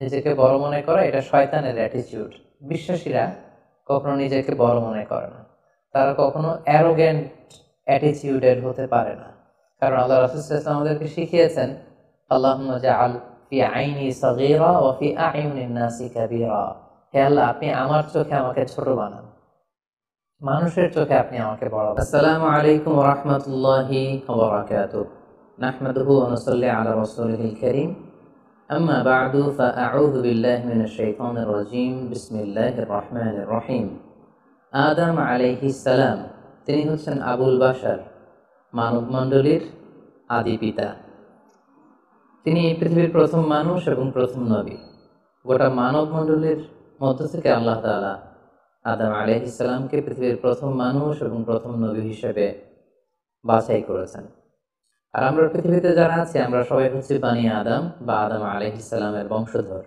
নিজেকে বড় মনে করা এটা শয়তানের অ্যাটিটিউড। বিশ্বাসীরা কখনো নিজেকে বড় মনে করে না, তারা কখনো অ্যারোগেন্ট অ্যাটিটিউডের হতে পারে না। কারণ আল্লাহ রাসূল সাল্লাল্লাহু আলাইহি ওয়াসাল্লাম আমাদেরকে শিখিয়েছেন, আল্লাহুম্মা জাআল ফি আইনি সাগীরা ওয়া ফি আ'ইউনিন নাসি কাবীরা। হে আল্লাহ, আপনি আমার চোখে আমাকে ছোট বানান, মানুষের চোখে আপনি আমাকে বড় বানান। আসসালামু আলাইকুম ওয়া রাহমাতুল্লাহি ওয়া বারাকাতুহু। নাহমাদুহু ওয়া নুসাল্লি আলা রাসূলিহিল কারীম। আম্মা বা'দু, ফাআউযু বিল্লাহি মিনাশ শাইতানির রাজীম। বিসমিল্লাহির রহমানির রহিম। আদম আলাইহিস সালাম, তিনি হচ্ছেন আবুল বাশার, মানবমণ্ডলীর আদি পিতা। তিনি এই পৃথিবীর প্রথম মানুষ এবং প্রথম নবী। গোটা মানবমণ্ডলীর মধ্য থেকে আল্লাহ তাআলা আদম আলাইহিস সালামকে পৃথিবীর প্রথম মানুষ এবং প্রথম নবী হিসেবে বাছাই করেছেন। আর আমরা পৃথিবীতে যারা আছি, আমরা সবাই হচ্ছি বানি আদম বা আদম আলাইহিস সালামের বংশধর।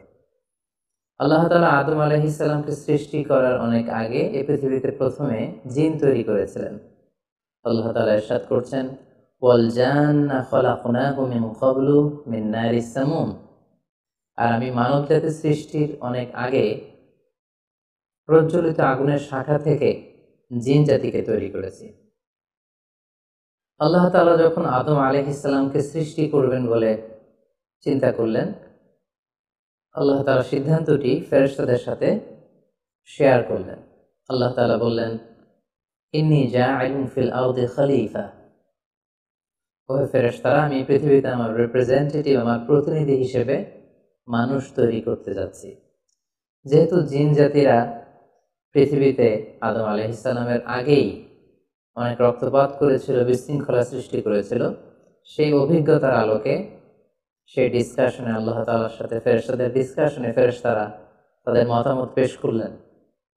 আল্লাহ তাআলা আদম আলাইহিস সালামকে সৃষ্টি করার অনেক আগে এই পৃথিবীতে প্রথমে জিন তৈরি করেছিলেন। আল্লাহ তাআলা ইরশাদ করছেন, ওয়াল জান্না খলাকনাহু মিন ক্বাবলু মিন নারিস সামুম। আর আমি মানব জাতি সৃষ্টির অনেক আগে প্রজ্বলিত আগুনের শাখা থেকে জিন জাতিকে তৈরি করেছি। আল্লাহ তাআলা যখন আদম আলাইহিস সালামকে সৃষ্টি করবেন বলে চিন্তা করলেন, আল্লাহ তাআলা সিদ্ধান্তটি ফেরেশতাদের সাথে শেয়ার করলেন। আল্লাহ তাআলা বললেন, ইন্নী জাইলুন ফিল আরদি খলিফা। ও ফেরেশতারা, আমি পৃথিবীতে আমার রিপ্রেজেন্টেটিভ, আমার প্রতিনিধি হিসেবে মানুষ তৈরি করতে যাচ্ছি। যেহেতু জিন জাতিরা পৃথিবীতে আদম আলাইহিস সালামের আগেই অনেক রক্তপাত করেছিল, বিশৃঙ্খলা সৃষ্টি করেছিল, সেই অভিজ্ঞতার আলোকে, সেই ডিসকাশনে, আল্লাহ তাআলার সাথে ফেরেশতাদের ডিসকাশনে ফেরেশতারা তাদের মতামত পেশ করলেন।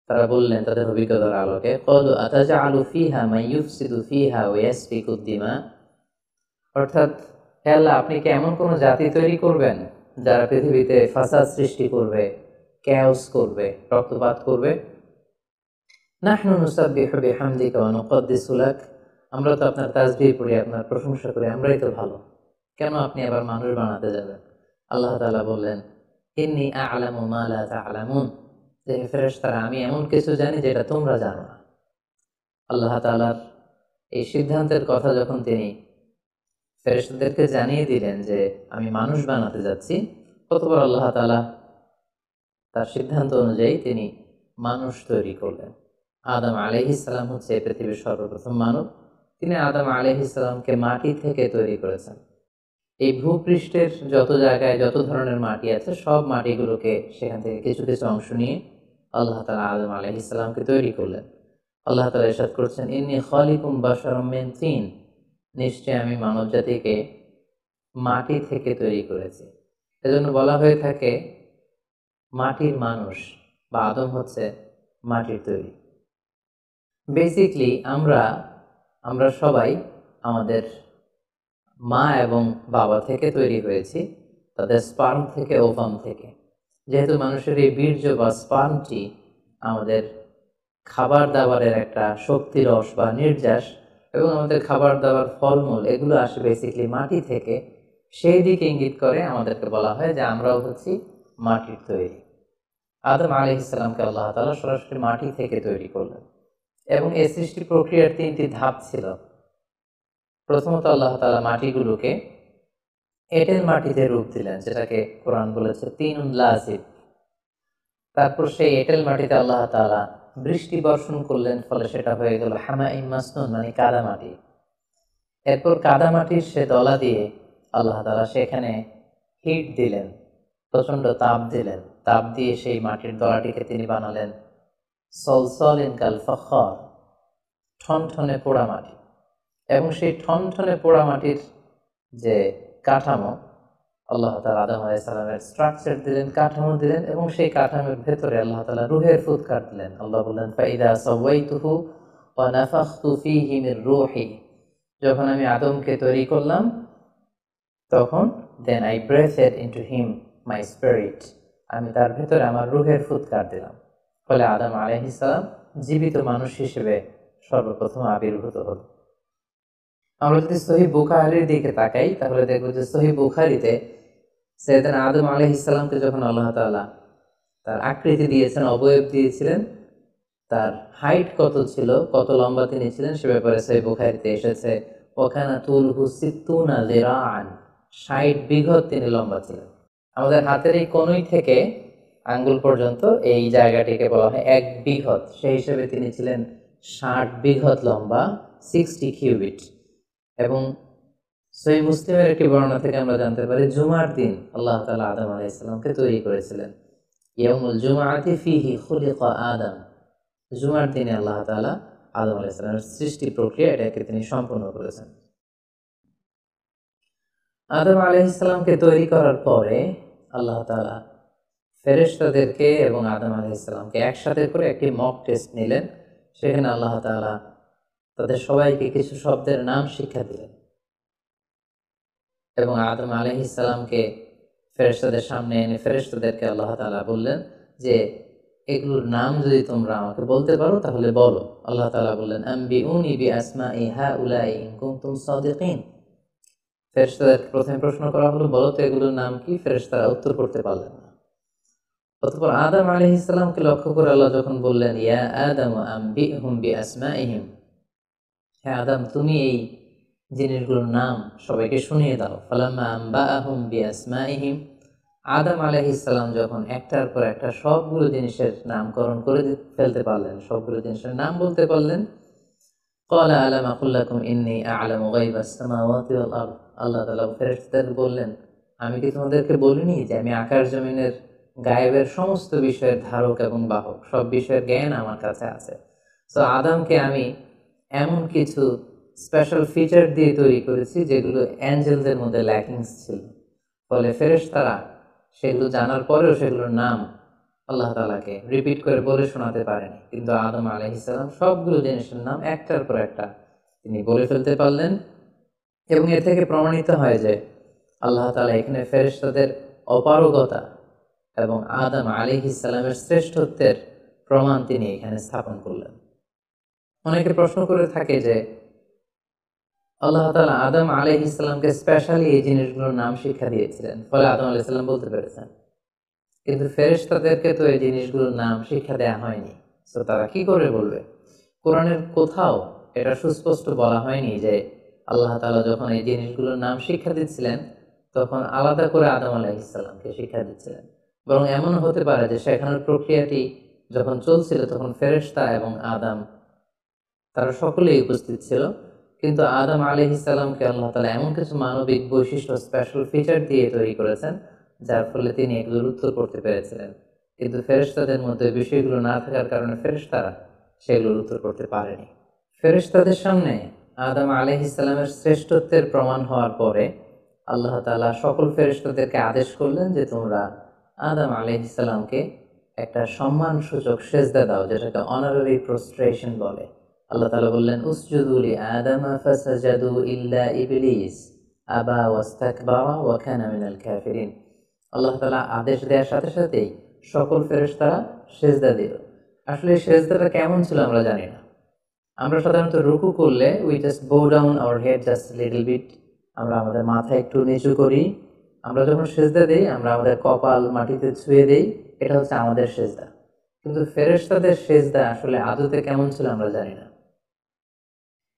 তারা বললেন তাদের অভিজ্ঞতার আলোকে, ক্বালু আতাজআলু ফিহা মান ইউফসিদু ফিহা ওয়া ইয়াসফিকুদ দিমা। অর্থাৎ, হে আল্লাহ, আপনি কি এমন কোনো জাতি তৈরি করবেন যারা পৃথিবীতে ফাসাদ সৃষ্টি করবে, ক্যাওস করবে, রক্তপাত করবে? নাহনু নুসাব্বিহু বিহামদিকা ওয়া নুকদ্দিসু লাক। আমরা তো আপনার তাসবিহ পড়ি, আপনার প্রশংসা করি, আমরাই তো ভালো, কেন আপনি আবার মানুষ বানাতে যাবেন? আল্লাহ তাআলা বললেন, ইন্নী আ'লামু মা লা তা'লামুন। যে ফেরেশতারা, আমি এমন কিছু জানি যেটা তোমরা জানো না। আল্লাহ তাআলার এই সিদ্ধান্তের কথা যখন তিনি ফেরেশতাদেরকে জানিয়ে দিলেন যে আমি মানুষ বানাতে যাচ্ছি, ততবার আল্লাহ তাআলা তার সিদ্ধান্ত অনুযায়ী তিনি মানুষ তৈরি করলেন। আদম আলাইহিস সালাম হচ্ছে পৃথিবীর সর্বপ্রথম মানব। তিনি আদম আলাইহিস সালামকে মাটি থেকে তৈরি করেছেন। এই ভূপৃষ্ঠের যত জায়গায় যত ধরনের মাটি আছে, সব মাটিগুলোকে সেখান থেকে কিছু কিছু অংশ নিয়ে আল্লাহ তাআলা আদম আলাইহিস সালামকে তৈরি করলেন। আল্লাহ তাআলা ইরশাদ করছেন, ইন্নী খালিকুম বাশারাম মিন তিন। নিশ্চয় আমি মানব জাতিকে মাটি থেকে তৈরি করেছি। এজন্য বলা হয়ে থাকে মাটির মানুষ, বা আদম হচ্ছে মাটির তৈরি। বেসিকলি আমরা সবাই আমাদের মা এবং বাবা থেকে তৈরি হয়েছি, তাদের স্পার্ম থেকে, ওভাম থেকে। যেহেতু মানুষের এই বীর্য বা স্পার্মটি আমাদের খাবার দাবারের একটা শক্তি রস বা নির্যাস, এবং আমাদের খাবার দাবার, ফলমূল, এগুলো আসে বেসিকলি মাটি থেকে। সেই দিকে ইঙ্গিত করে আমাদেরকে বলা হয় যে আমরাও হচ্ছি মাটির তৈরি। আদম আলাইহিস সালামকে আল্লাহ তাআলা সরাসরি মাটি থেকে তৈরি করলেন, এবং এই সৃষ্টি প্রক্রিয়ার তিনটি ধাপ ছিল। প্রথমত আল্লাহ তাআলা মাটিগুলোকে এঁটেল মাটিতে রূপ দিলেন, যেটাকে কোরআন বলেছে তিনুন লাযিব। তারপর সেই এঁটেল মাটিতে আল্লাহ তাআলা বৃষ্টি বর্ষণ করলেন, ফলে সেটা হয়ে গেল হামাইম মাসনুন, মানে কাদা মাটি। এরপর কাদা মাটির সে দলা দিয়ে আল্লাহ তাআলা সেখানে হিট দিলেন, প্রচন্ড তাপ দিলেন। তাপ দিয়ে সেই মাটির দলাটিকে তিনি বানালেন সলসলিন কাল ফখর, ঠনঠনে পোড়া মাটি। এবং সেই ঠনঠনে পোড়া মাটির যে কাঠামো, আল্লাহ তাআলা আদম আলাইহিস সালামের স্ট্রাকচার দিলেন, কাঠামো দিলেন, এবং সেই কাঠামোর ভেতরে আল্লাহ তাআলা রূহের ফুৎকার দিলেন। আল্লাহ বললেন, ফাইদা সাওয়াইতুহু ওয়া নাফাখতু ফীহি মির রূহি। যখন আমি আদমকে তৈরি করলাম, তখন then I breathed into him my spirit, আমি তার ভেতরে আমার রূহের ফুৎকার দিলাম। ফলে আদম আলাইহিস সালাম জীবিত মানুষ হিসেবে সর্বপ্রথম আবির্ভূত হল। আমরা যদি সহিহ বুখারীর দিকে তাকাই, তাহলে দেখব যে সহিহ বুখারীতে সাইয়েদনা আদম আলাইহিস সালামকে যখন আল্লাহ তাআলা তার আকৃতি দিয়েছেন, অবয়ব দিয়েছিলেন, তার হাইট কত ছিল, কত লম্বা তিনি ছিলেন, সে ব্যাপারে সহিহ বুখারীতে এসেছে ওয়াকানা তুলহু সিত্তুনা যিরাআন, 60 বিঘত তিনি লম্বা ছিলেন। আমাদের হাতের এই কনুই থেকে আঙ্গুল পর্যন্ত এই জায়গাটিকে বলা হয় 1 বিঘত। সেই হিসেবে তিনি ছিলেন 60 বিঘত লম্বা, 60 কিউবিট। এবং সহিহ মুসলিমের একটি বর্ণনা থেকে আমরা জানতে পারি জুমার দিন আল্লাহ তাআলা আদম আলাইহিস সালামকে তৈরি করেছিলেন। ইয়াউমুল জুমআতি ফীহি খুলিকা আদম, জুমার দিনে আল্লাহ তাআলা আদম আলাইহিস সালামের সৃষ্টি প্রক্রিয়া এটাকে তিনি সম্পন্ন করেছেন। আদম আলাইহিস সালামকে তৈরি করার পরে আল্লাহ তাআলা ফেরেশতাদেরকে এবং আদম আলাইহিস সালামকে একসাথে করে একটি মক টেস্ট নিলেন। সেখানে আল্লাহ তাআলা তাদের সবাইকে কিছু শব্দের নাম শিক্ষা দিলেন এবং আদম আলাইহিস সালামকে ফেরেশতাদের সামনে এনে ফেরেশতাদেরকে আল্লাহ তাআলা বললেন যে এগুলোর নাম যদি তোমরা আমাকে বলতে পারো তাহলে বলো। আল্লাহ তাআলা বললেন আম্বিউনি বিআসমাই হাউলাই ইন কুনতুম সাদিকিন। ফেরেশতাদের প্রথমে প্রশ্ন করা হলো, বলো তো এগুলোর নাম কি? ফেরেশতারা উত্তর করতে পারলেন না। অতঃপর আদম আলাইহিস সালামকে লক্ষ্য করে আল্লাহ যখন বললেন ইয়া আদম আম্বিহুম বিআসমাইহিম, হে আদম তুমি এই জিনিসগুলোর নাম সবাইকে শুনিয়ে দাও। ফালাম্মা আম্বাআহুম বিআসমাইহিম, আদম আলাইহিস সালাম যখন একটার পর একটা সবগুলো জিনিসের নামকরণ করে ফেলতে পারলেন, সবগুলো জিনিসের নাম বলতে পারলেন, ক্বালা আলাম আকুল লাকুম ইন্নী আ'লামু গায়বাস সামাওয়াতি ওয়াল আরদ, আল্লাহ তাআলা ফেরেশতাদের বললেন আমি কি তোমাদেরকে বলিনি যে আমি আকাশ জমিনের গায়েবের সমস্ত বিষয়ের ধারক এবং বাহক, সব বিষয়ের জ্ঞান আমার কাছে আছে। সো আদমকে আমি এমন কিছু স্পেশাল ফিচার দিয়ে তৈরি করেছি যেগুলো অ্যাঞ্জেলদের মধ্যে ল্যাকিংস ছিল, ফলে ফেরেশতারা সেগুলো জানার পরেও সেগুলোর নাম আল্লাহ তাআলাকে রিপিট করে বলে শোনাতে পারেনি। কিন্তু আদম আলাইহিস সালাম সবগুলো জিনিসের নাম একটার পর একটা তিনি বলে ফেলতে পারলেন। এবং এ থেকে প্রমাণিত হয় যে আল্লাহ তাআলা এখানে ফেরেশতাদের অপারগতা এবং আদম আলাইহিস সালামের শ্রেষ্ঠত্বের প্রমাণ তিনি এখানে স্থাপন করলেন। অনেকে প্রশ্ন করে থাকে যে আল্লাহ তাআলা আদম আলাইহিস সালামকে স্পেশালি এই জিনিসগুলোর নাম শিক্ষা দিয়েছিলেন, ফলে আদম আলাইহিস সালাম বলতে পেরেছেন, কিন্তু ফেরেশতাদেরকে তো এই জিনিসগুলোর নাম শিক্ষা দেওয়া হয়নি। তো তারা কি করে বলবে? কোরআনের কোথাও এটা সুস্পষ্ট বলা হয়নি যে আল্লাহ তাআলা যখন এই জিনিসগুলোর নাম শিক্ষা দিচ্ছিলেন তখন আলাদা করে আদম আলাইহিস সালামকে শিক্ষা দিচ্ছিলেন। বরং এমন হতে পারে যে শেখানোর প্রক্রিয়াটি যখন চলছিল তখন ফেরেশতা এবং আদম তারা সকলেই উপস্থিত ছিল, কিন্তু আদম আলাইহিস সালামকে আল্লাহ তাআলা এমন কিছু মানবিক বৈশিষ্ট্য স্পেশাল ফিচার দিয়ে তৈরি করেছেন যার ফলে তিনি এগুলোর উত্তর করতে পেরেছিলেন। কিন্তু ফেরেশতাদের মধ্যে বিষয়গুলো না থাকার কারণে ফেরেশতারা সেগুলোর উত্তর করতে পারেনি। ফেরেশতাদের সামনে আদম আলাইহিস সালামের শ্রেষ্ঠত্বের প্রমাণ হওয়ার পরে আল্লাহ তাআলা সকল ফেরেশতাদেরকে আদেশ করলেন যে তোমরা আদম আলাইহিস সালামকে একটা সম্মানসূচক সেজদা দাও, যেটাকে অনারারি প্রস্ট্রেশন বলে। আল্লাহ তাআলা বললেন উসজুদু লি আদম ফাসাজাদু ইল্লা ইবলিস আবা ওয়াস্তাকবারা ওয়া কানা মিনাল কাফিরিন। আল্লাহ তাআলা আদেশ দেওয়ার সাথে সাথেই সকল ফেরেশতারা সেজদা দিল। আসলে সেজদাটা কেমন ছিল আমরা জানি না। আমরা সাধারণত রুকু করলে we just bow down our head just little bit, আমরা আমাদের মাথা একটু নিচু করি। আমরা যখন সেজদা দেই আমরা আমাদের কপাল মাটিতে ছুঁয়ে দেই, এটা হচ্ছে আমাদের সেজদা। কিন্তু ফেরেশতাদের সেজদা আসলে আদতে কেমন ছিল আমরা জানি না।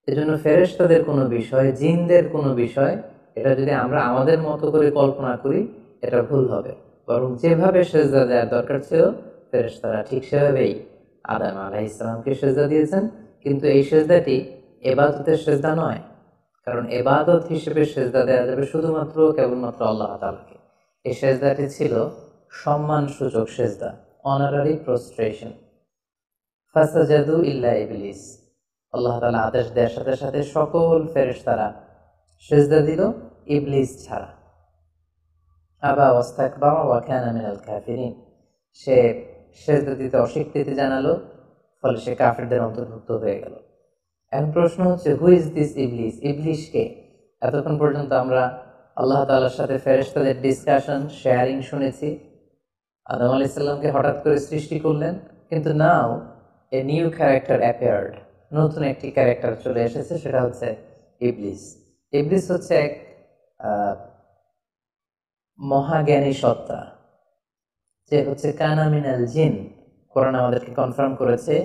এজন্য ফেরেশতাদের কোনো বিষয়, জিনদের কোনো বিষয়, এটা যদি আমরা আমাদের মতো করে কল্পনা করি এটা ভুল হবে। বরং যেভাবে সেজদা দেওয়ার দরকার ছিল ফেরেশতারা ঠিক সেভাবেই আদম আলাইহিস সালামকে সেজদা দিয়েছেন। কিন্তু এই সেজদাটি ইবাদতের সেজদা নয়, কারণ ইবাদত হিসেবে সেজদা দেওয়া যাবে শুধুমাত্র কেবলমাত্র আল্লাহ তাআলাকে। এই সেজদাটি ছিল সম্মানসূচক সেজদা, অনারারি প্রস্ট্রেশন। ফাসাজাদু ইল্লা ইবলিস, আল্লাহ তাআলা আদেশ দেওয়ার সাথে সাথে সকল ফেরেশতারা সিজদা দিল, ইবলিস ছাড়া। আবা ওয়াস্তাকবারা ওয়া কানা মিনাল কাফিরিন, সে সিজদা দিতে অস্বীকৃতি জানালো, ফলে সে কাফিরদের অন্তর্ভুক্ত হয়ে গেল। এখন প্রশ্ন হচ্ছে হু ইজ দিস ইবলিস? ইবলিস কে? এতক্ষণ পর্যন্ত আমরা আল্লাহ তাআলার সাথে ফেরেশতাদের ডিসকাশন, শেয়ারিং শুনেছি। আদম আলাইহিস সালামকে হঠাৎ করে সৃষ্টি করলেন, কিন্তু নাও এ নিউ ক্যারেক্টার অ্যাপিয়ার্ড, নতুন একটি ক্যারেক্টার চলে এসেছে, সেটা হচ্ছে ইবলিস। ইবলিস হচ্ছে এক মহাজ্ঞানী সত্তা, যে হচ্ছে কানা মিনাল জিন। কোরআন আমাদেরকে কনফার্ম করেছে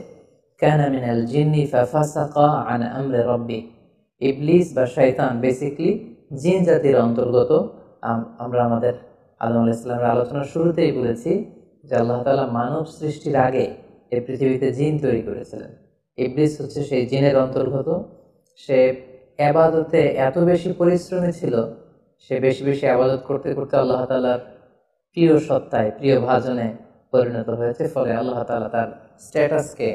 কানা মিনাল জিন্নি ফাফাসাকা আন আমরি রাব্বি। ইবলিস বা শয়তান বেসিক্যালি জিন জাতির অন্তর্গত। আমরা আমাদের আদম আলাইহিস সালামের আলোচনার শুরুতেই বলেছি যে আল্লাহ তাআলা মানব সৃষ্টির আগে এই পৃথিবীতে জিন তৈরি করেছিলেন। ইবলিস হচ্ছে সেই জিনের অন্তর্গত। সে ইবাদতে এত বেশি পরিশ্রমী ছিল, সে বেশি বেশি ইবাদত করতে করতে আল্লাহ তাআলার প্রিয় সত্তায়, প্রিয় ভাজনে পরিণত হয়েছে। ফলে আল্লাহ তাআলা তার স্ট্যাটাসকে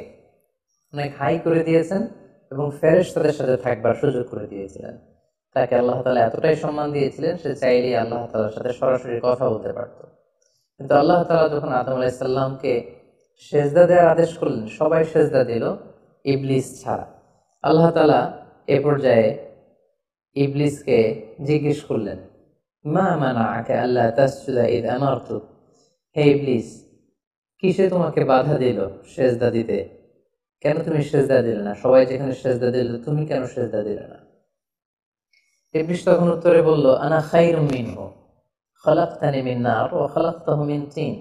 অনেক হাই করে দিয়েছেন এবং ফেরেশতাদের সাথে থাকবার সুযোগ করে দিয়েছিলেন। তাকে আল্লাহ তাআলা এতটাই সম্মান দিয়েছিলেন, সে চাইলেই আল্লাহ তাআলার সাথে সরাসরি কথা বলতে পারত। কিন্তু আল্লাহ তাআলা যখন আদম আলাইহিস সালামকে সেজদা দেওয়ার আদেশ করলেন, সবাই সেজদা দিল ইবলিস ছাড়া। আল্লাহ তাআলা এ পর্যায়ে ইবলিসকে জিজ্ঞেস করলেন, মা মানাআকা আল্লা তাসজুদা ইয আমারতুক। হে ইবলিস, কিসে তোমাকে বাধা দিল সেজদা দিতে? কেন তুমি সেজদা দিলে না? সবাই যেখানে সেজদা দিল, তুমি কেন সেজদা দিলে না? ইবলিস তখন উত্তরে বলল, আনা খায়রুম মিনহু খালাকতানি মিন নার ওয়া খালাকতাহু মিন তিন।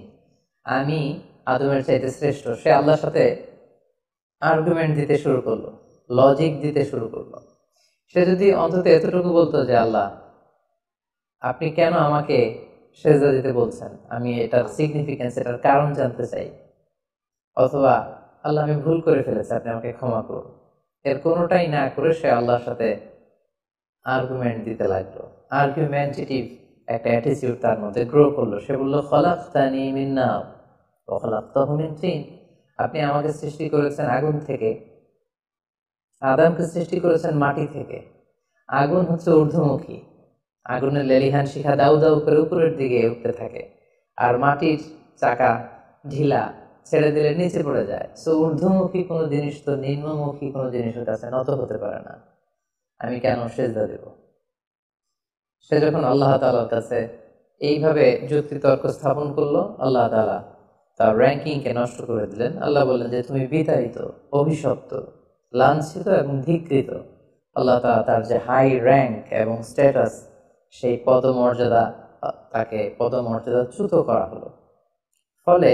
আমি আদমের চাইতে শ্রেষ্ঠ। সে আল্লাহর সাথে আর্গুমেন্ট দিতে শুরু করলো, লজিক দিতে শুরু করলো। সে যদি অন্তত এতটুকু বলতো যে আল্লাহ, আপনি কেন আমাকে সেজদা দিতে বলছেন, আমি এটার সিগনিফিকেন্স, এটার কারণ জানতে চাই, অথবা আল্লাহ আমি ভুল করে ফেলেছি, আপনি আমাকে ক্ষমা করুন, এর কোনোটাই না করে সে আল্লাহর সাথে আর্গুমেন্ট দিতে লাগলো। আর্গুমেন্টেটিভ একটা অ্যাটিটিউড তার মধ্যে গ্রো করলো। সে বলল, খলাকতানি মিন নার ওয়া খলাকতাহু মিন তিন। আপনি আমাকে সৃষ্টি করেছেন আগুন থেকে, আদমকে সৃষ্টি করেছেন মাটি থেকে। আগুন হচ্ছে ঊর্ধ্বমুখী, আগুনের লেলিহান শিখা দাউ দাউ করে উপরের দিকে উঠতে থাকে, আর মাটির চাকা ঢিলা, ছেড়ে দিলে নিচে পড়ে যায়। সো ঊর্ধ্বমুখী কোনো জিনিস তো নিম্নমুখী কোনো জিনিসের কাছে নত হতে পারে না। আমি কেন সেজদা দেব? সে যখন আল্লাহ তাআলার কাছে এইভাবে যুক্তি তর্ক স্থাপন করলো, আল্লাহ তাআলা তার র্যাঙ্কিংকে নষ্ট করে দিলেন। আল্লাহ বললেন যে তুমি বিতাড়িত, অভিশপ্ত, লাঞ্ছিত এবং ধিক্কৃত। আল্লাহ তাআলা তার যে হাই র্যাঙ্ক এবং স্ট্যাটাস, সেই পদমর্যাদা, তাকে পদমর্যাদাচ্যুত করা হলো। ফলে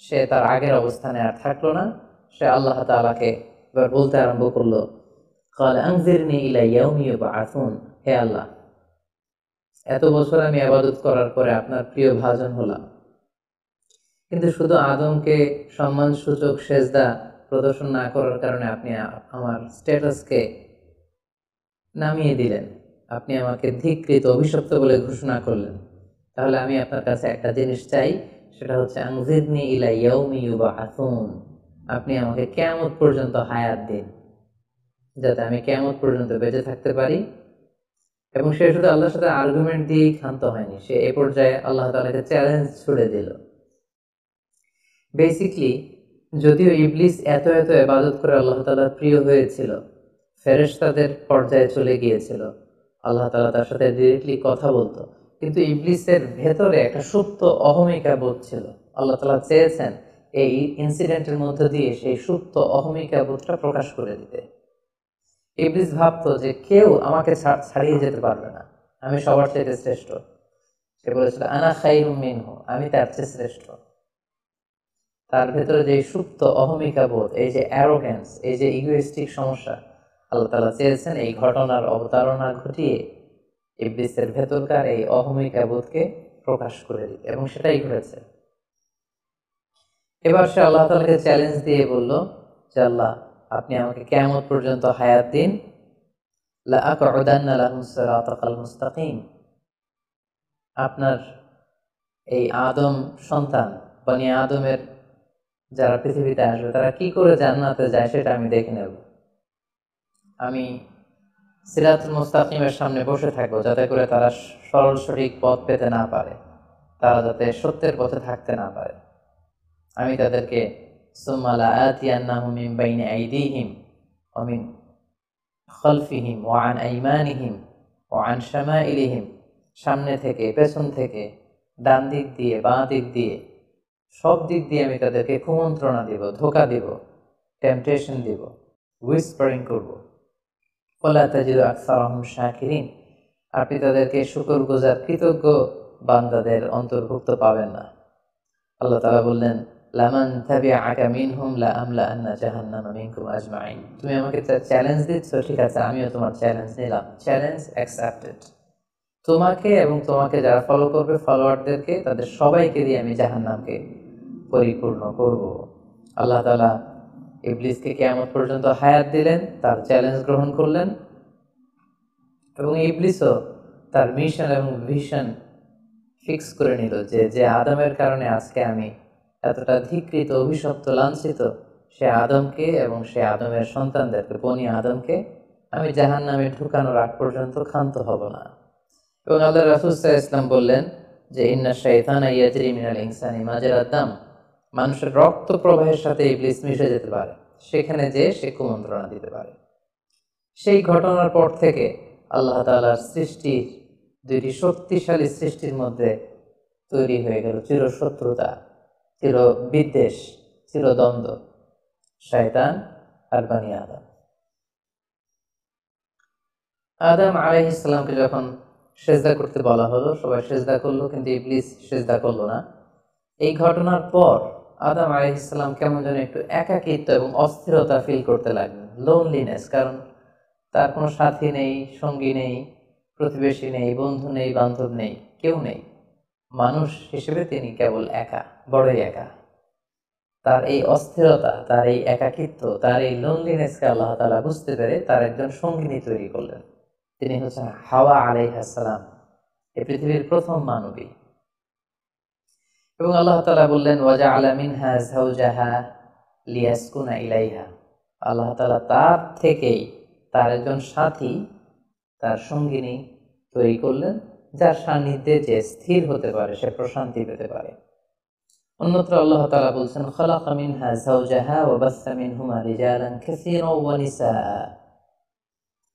সে তার আগের অবস্থানে আর থাকলো না। সে আল্লাহ তাআলাকে এবার বলতে আরম্ভ করলো, ক্বালা আনজিরনি ইলা ইয়াউমি ইউবআসুন। হে আল্লাহ, এত বছর আমি ইবাদত করার পরে আপনার প্রিয় ভাজন হলাম, কিন্তু শুধু আদমকে সম্মানসূচক সেজদা প্রদর্শন না করার কারণে আপনি আমার স্ট্যাটাসকে নামিয়ে দিলেন, আপনি আমাকে ধিক্কৃত, অভিশপ্ত বলে ঘোষণা করলেন। তাহলে আমি আপনার কাছে একটা জিনিস চাই, সেটা হচ্ছে আনজিরনি ইলা ইয়াউমি ইউবআসুন। আপনি আমাকে কিয়ামত পর্যন্ত হায়াত দিন, যাতে আমি কিয়ামত পর্যন্ত বেঁচে থাকতে পারি। এবং সে শুধু আল্লাহর সাথে আর্গুমেন্ট দিয়েই ক্ষান্ত হয়নি, সে এ পর্যায়ে আল্লাহ তাআলাকে চ্যালেঞ্জ ছুড়ে দিল। বেসিকলি যদিও ইবলিস এত এত ইবাদত করে আল্লাহ তাআলার প্রিয় হয়েছিল, ফেরেশতাদের পর্যায়ে চলে গিয়েছিল, আল্লাহ তাআলা তার সাথে ডিরেক্টলি কথা বলতো, কিন্তু ইবলিসের ভেতরে একটা সুপ্ত অহমিকা বোধ ছিল। আল্লাহ তাআলা চেয়েছেন এই ইনসিডেন্টের মধ্য দিয়ে সেই সুপ্ত অহমিকা বোধটা প্রকাশ করে দিতে। ইবলিস ভাবতো যে কেউ আমাকে ছাড়িয়ে যেতে পারবে না, আমি সবার চাইতে শ্রেষ্ঠ। সে বলেছিল, আনা খায়রুম মিনহু, আমি তার চেয়ে শ্রেষ্ঠ। তার ভেতরে যে সুপ্ত অহমিকা বোধ, এই যে অ্যারোগ্যান্স, এই যে ইগোইস্টিক সমস্যা, আল্লাহ তাআলা চেয়েছেন এই ঘটনার অবতারণা ঘটিয়ে ইবলিসের ভেতরকার এই অহমিকা বোধকে প্রকাশ করে দিতে, এবং সেটাই ঘটেছে। এবার সে আল্লাহ তাআলাকে চ্যালেঞ্জ দিয়ে বলল যে আল্লাহ, আপনি আমাকে কিয়ামত পর্যন্ত হায়াত দিন, লা আকউদান্না লাহুম সিরাতাকাল মুস্তাকিম। আপনার এই আদম সন্তান, বনি আদমের যারা পৃথিবীতে আসবে, তারা কি করে জান্নাতে যায় সেটা আমি দেখে নেব। আমি সিরাতুল মুস্তাকিমের সামনে বসে থাকবো, যাতে করে তারা সরল সঠিক পথ পেতে না পারে, তারা যাতে সত্যের পথে থাকতে না পারে। আমি তাদেরকে সুম্মা লাআতিয়ান্নাহুম মিন বাইনি আইদিহিম ওয়া মিন খালফিহিম ওয়া আন আইমানিহিম ওয়া আন শামাইলিহিম, সামনে থেকে, পেছন থেকে, ডান দিক দিয়ে, বাঁ দিক দিয়ে, সব দিক দিয়ে আমি তাদেরকে কুমন্ত্রণা দিব, ধোঁকা দিব, টেম্পটেশন দিব, হুইসপারিং করব। ওয়ালা তাজিদু আকসারাহুম শাকিরিন। আপনি তাদেরকে শুকরগুজার, কৃতজ্ঞ বান্দাদের অন্তর্ভুক্ত পাবেন না। আল্লাহ তাআলা বললেন, লামান তাবিআকা মিনহুম লাআমলাআন্না জাহান্নামা মিনকুম আজমাইন। তুমি আমাকে চ্যালেঞ্জ দিচ্ছ, ঠিক আছে, আমিও তোমার চ্যালেঞ্জ নিলাম, চ্যালেঞ্জ অ্যাকসেপ্টেড। তোমাকে এবং তোমাকে যারা ফলো করবে, ফলোয়ারদেরকে, তাদের সবাইকে দিয়ে আমি জাহান্নামকে পরিপূর্ণ করব। আল্লাহ তাআলা ইবলিসকে কিয়ামত পর্যন্ত হায়াত দিলেন, তার চ্যালেঞ্জ গ্রহণ করলেন, এবং ইবলিসও তার মিশন এবং ভিশন ফিক্স করে নিল যে যে আদমের কারণে আজকে আমি এতটা ধিকৃত, অভিশপ্ত, লাঞ্ছিত, সে আদমকে এবং সে আদমের সন্তানদেরকে, বনি আদমকে আমি জাহান্নামে ঢুকানোর আগ পর্যন্ত ক্ষান্ত হব না। এবং আল্লাহ রাসূল সাল্লাল্লাহু আলাইহি ওয়াসাল্লাম বললেন যে ইন্না শাইতানা ইয়াজরি মিনাল ইনসানি মাজরাদ দাম। মানুষের রক্ত প্রবাহের সাথে ইবলিস মিশে যেতে পারে, সেখানে যে সে কুমন্ত্রণা দিতে পারে। সেই ঘটনার পর থেকে আল্লাহ তাআলার সৃষ্টির, দুইটি শক্তিশালী সৃষ্টির মধ্যে তৈরি হয়ে গেল চিরশত্রুতা, চিরবিদ্বেষ, চিরদ্বন্দ্ব, শয়তান আর বনি আদম। আদম আলাইহিস সালামকে যখন সেজদা করতে বলা হলো, সবাই সেজদা করলো, কিন্তু ইবলিস সেজদা করলো না। এই ঘটনার পর আদম আলাইহিস সালাম কেমন যেন একটু একাকিত্ব এবং অস্থিরতা ফিল করতে লাগলেন, লোনলিনেস। কারণ তার কোনো সাথী নেই, সঙ্গী নেই, প্রতিবেশী নেই, বন্ধু নেই, বান্ধব নেই, কেউ নেই। মানুষ হিসেবে তিনি কেবল একা, বড়ই একা। তার এই অস্থিরতা, তার এই একাকিত্ব, তার এই লোনলিনেসকে আল্লাহ তাআলা বুঝতে পেরে তার একজন সঙ্গিনী তৈরি করলেন। তিনি হচ্ছেন হাওয়া আলাইহিস সালাম, এই পৃথিবীর প্রথম মানবী। এবং আল্লাহ তাআলা বললেন, ওয়াজআলা মিনহা যাওজাহা লিয়াসকুনা ইলাইহা। আল্লাহ তাআলা তার থেকেই তার একজন সাথী, তার সঙ্গিনী তৈরি করলেন, যার সান্নিধ্যে যে স্থির হতে পারে, সে প্রশান্তি পেতে পারে। অন্যত্র আল্লাহ তাআলা বলছেন, খালাকা মিনহা যাওজাহা ওয়া বাসসা মিনহুমা রিজালান কাসীরান ওয়া নিসাআ।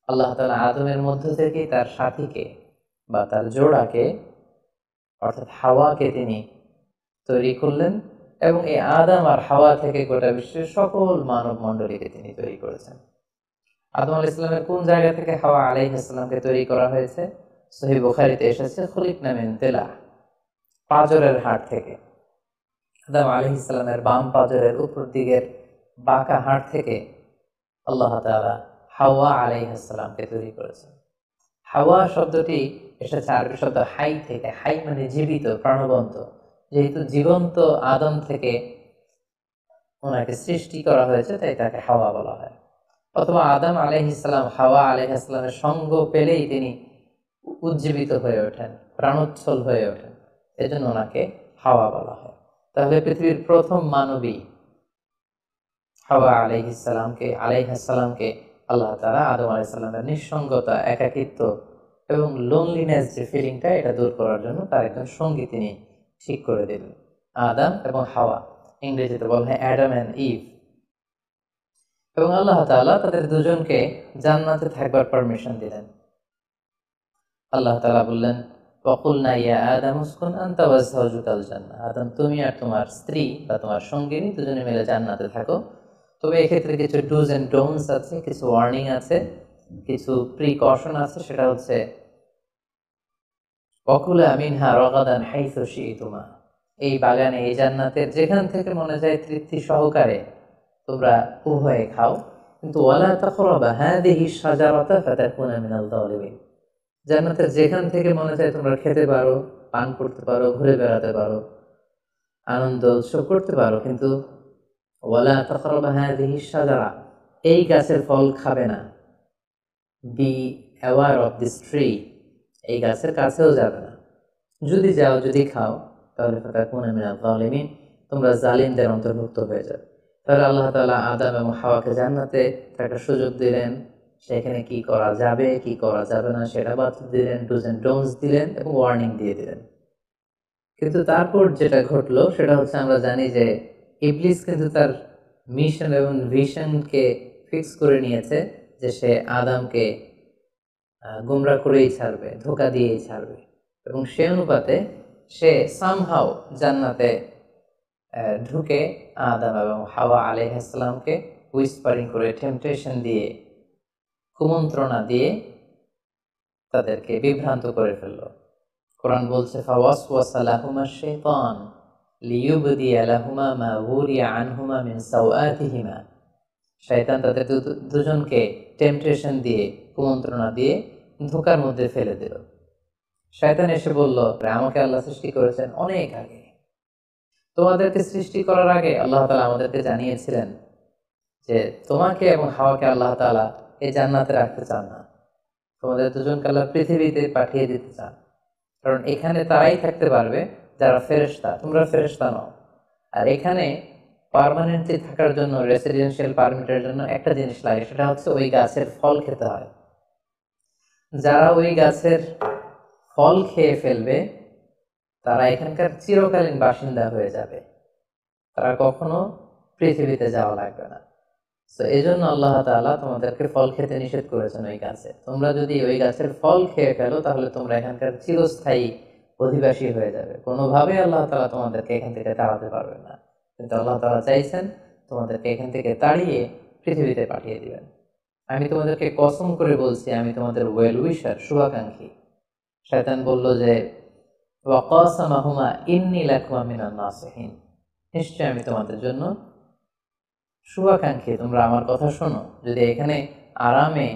আল্লাহ তাআলা আদমের মধ্য থেকে তার সাথীকে বা তার জোড়াকে, অর্থাৎ হাওয়াকে তিনি তৈরি করলেন, এবং এই আদম আর হাওয়া থেকে গোটা বিশ্বের সকল মানব মণ্ডলীকে তিনি তৈরি করেছেন। আদম আলাইহিস সালামের কোন জায়গা থেকে হাওয়া আলাইহিস সালামকে তৈরি করা হয়েছে? সহিহ বুখারীতে এসেছে, খুলিকনা মিন তিলা, পাঁজরের হাড় থেকে। আদম আলাইহিস সালামের বাম পাঁজরের উপর দিকের বাঁকা হাড় থেকে আল্লাহ তাআলা হাওয়া আলাইহিস সালামকে তৈরি করেছেন। হাওয়া শব্দটি এসেছে আরবি শব্দ হাই থেকে। হাই মানে জীবিত, প্রাণবন্ত। যেহেতু জীবন্ত আদম থেকে ওনাকে সৃষ্টি করা হয়েছে, তাই তাকে হাওয়া বলা হয়। অথবা আদম আলাইহিস সালাম হাওয়া আলাইহিস সালামের সঙ্গ পেলেই তিনি উজ্জীবিত হয়ে ওঠেন, প্রাণোচ্ছল হয়ে ওঠেন, এজন্য ওনাকে হাওয়া বলা হয়। তাহলে পৃথিবীর প্রথম মানবী হাওয়া আলাইহিস সালামকে আল্লাহ তাআলা আদম আলাইহিস সালামের নিঃসঙ্গতা, একাকিত্ব এবং লোনলিনেস যে ফিলিংটা, এটা দূর করার জন্য তার একজন সঙ্গী তিনি ঠিক করে দিলেন, আদম এবং হাওয়া। ইংরেজিতে বলা হয় অ্যাডাম অ্যান্ড ইভ। এবং আল্লাহ তাআলা তাদের দুজনকে জান্নাতে থাকবার পারমিশন দিলেন। আল্লাহ তাআলা বললেন, ওয়াকুলনা ইয়া আদম উসকুন আনতা ওয়া যাওজুকাল জান্নাহ। আদম, তুমি আর তোমার স্ত্রী বা তোমার সঙ্গিনী দুজনে মিলে জান্নাতে থাকো। তবে এক্ষেত্রে কিছু ডুজ এন্ড ডোন্টস আছে, কিছু ওয়ার্নিং আছে, কিছু প্রিকশন আছে। সেটা হচ্ছে, ওয়াকুলা মিনহা রাগাদান হাইসু শি'তুমা। এই বাগানে, এই জান্নাতের যেখান থেকে মনে যায় তৃপ্তি সহকারে তোমরা উভয়ে খাও, কিন্তু ওয়ালা তাকরাবা হাযিহি শাজারাতা ফাতাকুনা মিনাল যালিমিন। জান্নাতের যেখান থেকে মনে চায় তোমরা খেতে পারো, পান করতে পারো, ঘুরে বেড়াতে পারো, আনন্দ উৎসব করতে পারো, কিন্তু ওয়ালা তাকরাবা হাযিহি শাজারা, এই গাছের ফল খাবে না। Be aware of this tree, এই গাছের কাছেও যাবে না। যদি যাও, যদি খাও, তাহলে ফাতাকুনা মিনাল যালিমিন, তোমরা জালিমদের অন্তর্ভুক্ত হয়ে যাবে। তাহলে আল্লাহ তাআলা আদম এবং হাওয়াকে জান্নাতে থাকার সুযোগ দিলেন, সেখানে কি করা যাবে, কি করা যাবে না সেটা বাতলে দিলেন, ডুজ এন্ড ডোন্টস দিলেন এবং ওয়ার্নিং দিয়ে দিলেন। কিন্তু তারপর যেটা ঘটলো সেটা হচ্ছে, আমরা জানি যে ইবলিস কিন্তু তার মিশন এবং ভিশনকে ফিক্স করে নিয়েছে যে সে আদমকে গুমরা করেই ছাড়বে, ধোঁকা দিয়েই ছাড়বে। এবং সে অনুপাতে সে সামহাও জান্নাতে ঢুকে আদম এবং হাওয়া আলাইহিস সালামকে হুইসপারিং করে, টেম্পটেশন দিয়ে, কুমন্ত্রণা দিয়ে তাদেরকে বিভ্রান্ত করে ফেলল। কোরআন বলছে ফাওয়াসওয়াসা লাহুমা শাইতান লিইউবদিয়া লাহুমা মা উরিয়া আনহুমা মিন সাওআতিহিমা। শয়তান তাদের দুজনকে টেম্পটেশন দিয়ে, কুমন্ত্রণা দিয়ে ধোঁকার মধ্যে ফেলে দিল। শয়তান এসে বলল, আমাকে আল্লাহ সৃষ্টি করেছেন অনেক আগে, তোমাদেরকে সৃষ্টি করার আগে আল্লাহ তাআলা আমাদেরকে জানিয়েছিলেন যে তোমাকে এবং হাওয়াকে আল্লাহ তাআলা এই জান্নাতে রাখতে চান না, তোমাদের দুজনকে আল্লাহ পৃথিবীতে পাঠিয়ে দিতে চান। কারণ এখানে তারাই থাকতে পারবে যারা ফেরেশতা, তোমরা ফেরেশতা নও। আর এখানে পার্মানেন্টলি থাকার জন্য, রেসিডেন্সিয়াল পারমিটের জন্য একটা জিনিস লাগে, সেটা হচ্ছে ওই গাছের ফল খেতে হয়। যারা ওই গাছের ফল খেয়ে ফেলবে তারা এখানকার চিরকালীন বাসিন্দা হয়ে যাবে, তারা কখনো পৃথিবীতে যাওয়া লাগবে না। তো এই জন্য আল্লাহ তাআলা তোমাদেরকে ফল খেতে নিষেধ করেছেন ওই গাছে। তোমরা যদি ওই গাছের ফল খেয়ে ফেলো তাহলে তোমরা এখানকার চিরস্থায়ী অধিবাসী হয়ে যাবে। কোনোভাবে আল্লাহ তাআলা তোমাদেরকে এখান থেকে তাড়াতে পারবেন না, কিন্তু আল্লাহ তাআলা চাইছেন তোমাদেরকে এখান থেকে তাড়িয়ে পৃথিবীতে পাঠিয়ে দিবেন। আমি তোমাদেরকে কসম করে বলছি, আমি তোমাদের ওয়েল উইশার, শুভাকাঙ্ক্ষী। শয়তান বলল যে ওয়াকাসামাহুমা ইন্নী লাকুমা মিনান নাসিহিন, নিশ্চয় আমি তোমাদের জন্য শুভাকাঙ্ক্ষী, তোমরা আমার কথা শোনো। যদি এখানে আরামে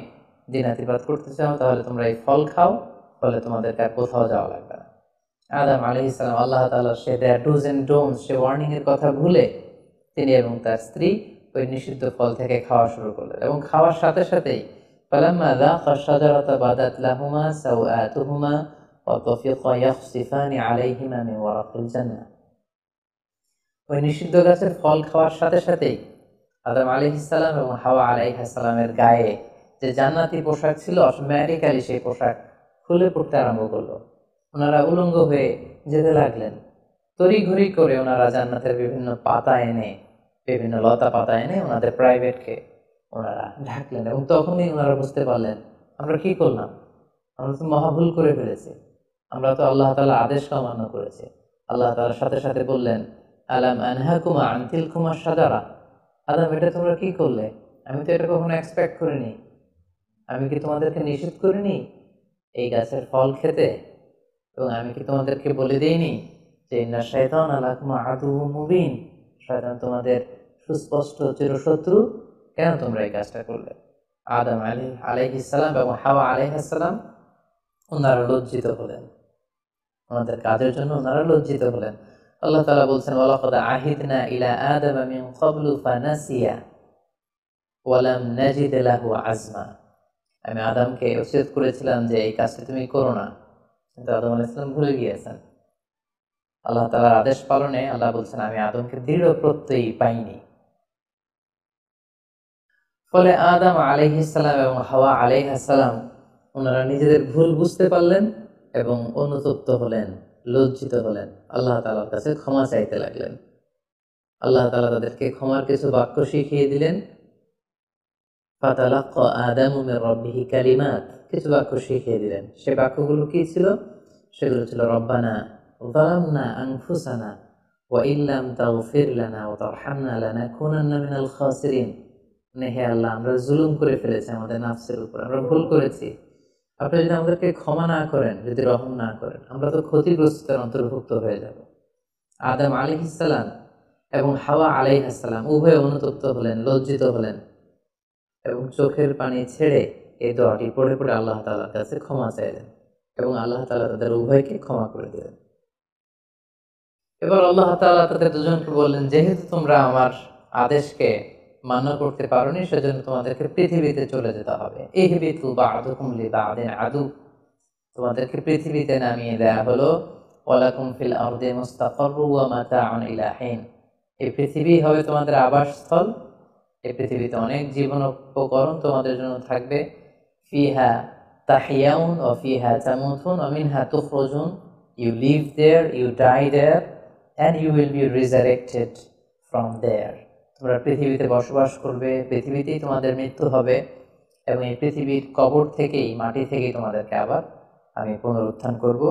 দিনাতিপাত করতে চাও তাহলে তোমরা এই ফল খাও, ফলে তোমাদেরকে আর কোথাও যাওয়া লাগবে না। আদম আলাইহিস সালাম আল্লাহ তাআলার সে দেয়া ডুজ এন্ড ডোন্টস, সে ওয়ার্নিং এর কথা ভুলে তিনি এবং তার স্ত্রী ওই নিষিদ্ধ ফল থেকে খাওয়া শুরু করলেন। এবং খাওয়ার সাথে সাথেই ফালাম্মা যাকা শাজারাতা বাদাত লাহুমা সাওআতুহুমা ওয়া তাফিকা ইয়াখসিফানি আলাইহিমা মিন ওয়ারাকিল জান্নাহ। ওই নিষিদ্ধ গাছের ফল খাওয়ার সাথে সাথেই আদম আলাইহিস সালাম এবং হাওয়া আলাইহিস সালামের গায়ে যে জান্নাতি পোশাক ছিল, অটোমেটিক্যালি সেই পোশাক খুলে পড়তে আরম্ভ করলো। ওনারা উলঙ্গ হয়ে যেতে লাগলেন। তড়িঘড়ি করে ওনারা জান্নাতের বিভিন্ন পাতা এনে, বিভিন্ন লতা পাতা এনে ওনাদের প্রাইভেটকে ওনারা ঢাকলেন। এবং তখনই ওনারা বুঝতে পারলেন, আমরা কি করলাম, আমরা তো মহাভুল করে ফেলেছি, আমরা তো আল্লাহ তাআলার আদেশ অমান্য করেছি। আল্লাহ তাআলার সাথে সাথে বললেন, আলাম আনহাকুমা আন তিলকুমা শাজারা, আদম এটা তোমরা কি করলে, আমি তো এটা কখনো এক্সপেক্ট করিনি, আমি কি তোমাদেরকে নিষেধ করিনি এই গাছের ফল খেতে? এবং আমি কি তোমাদেরকে বলে দিইনি যে ইন্না শাইতানা লাকুম আদুউম মুবিন, শয়তান তোমাদের সুস্পষ্ট চিরশত্রু? কেন তোমরা এই কাজটা করলে? আদম আলাইহিস সালাম এবং হাওয়া আলাইহিস সালাম ওনারা লজ্জিত হলেন, ওনাদের কাজের জন্য ওনারা লজ্জিত হলেন। আল্লাহ তাআলা বলছেন, ওয়ালাকাদ আহিদনা ইলা আদামা মিন ক্বাবলু ফানাসিয়া ওয়া লাম নাজিদ লাহু আজমা। আমি আদমকে ওসিয়ত করেছিলাম যে এই কাজটা তুমি করো না, কিন্তু আদম আলাইহিস সালাম ভুলে গিয়েছেন। আল্লাহ তাআলার আদেশ পালনে আল্লাহ বলছেন, আমি আদমকে দৃঢ় প্রত্যয়ী পাইনি। ফলে আদম আলাইহিস সালাম এবং হাওয়া আলাইহিস সালাম ওনারা নিজেদের ভুল বুঝতে পারলেন এবং অনুতপ্ত হলেন, লজ্জিত হলেন, আল্লাহ তাআলার কাছে ক্ষমা চাইতে লাগলেন। আল্লাহ তাআলা তাদেরকে ক্ষমার কিছু বাক্য শিখিয়ে দিলেন। ফাতালাক্কা আদামু মির রাব্বিহি কালিমাত, কিছু বাক্য শিখিয়ে দিলেন। সে বাক্যগুলো কি ছিল? সেগুলো ছিল রব্বানা যালামনা আনফুসানা ওয়া ইল্লাম তাগফির লানা ওয়া তারহামনা লানাকুনান্না মিনাল খাসিরিন। হে আল্লাহ, আমরা জুলুম করে ফেলেছি আমাদের নাফসের উপর, আমরা ভুল করেছি। আপনি যদি আমাদেরকে ক্ষমা না করেন, যদি রহম না করেন, আমরা তো ক্ষতিগ্রস্তের অন্তর্ভুক্ত হয়ে যাব। আদম আলাইহিস সালাম এবং হাওয়া আলাইহিস সালাম উভয়ে অনুতপ্ত হলেন, লজ্জিত হলেন এবং চোখের পানি ছেড়ে এই দোয়াটি পড়ে পড়ে আল্লাহ তাআলার কাছে ক্ষমা চাইলেন এবং আল্লাহ তাআলা তাদের উভয়কে ক্ষমা করে দিলেন। এবার আল্লাহ তাআলা তাদের দুজনকে বললেন, যেহেতু তোমরা আমার আদেশকে মান্য করতে পারোনি, সেজন্য তোমাদেরকে পৃথিবীতে চলে যেতে হবে। ইহবিতু বা'দুকুম লিবা'দিন আদু, তোমাদেরকে পৃথিবীতে নামিয়ে দেয়া হলো। ওয়ালাকুম ফিল আরদি মুস্তাকাররু ওয়া মাতাউন ইলা হিন, এই পৃথিবী হবে তোমাদের আবাসস্থল। এই পৃথিবীতে অনেক জীবন উপকরণ তোমাদের জন্য থাকবে। ফিহা তাহিয়াউন ওয়া ফিহা তামুতুন ওয়া মিনহা তুখরাজুন, you live there, you die there, and you will be resurrected from there. তোমরা পৃথিবীতে বসবাস করবে, পৃথিবীতেই তোমাদের মৃত্যু হবে এবং এই পৃথিবীর কবর থেকেই, মাটি থেকেই তোমাদেরকে আবার আমি পুনরুত্থান করব।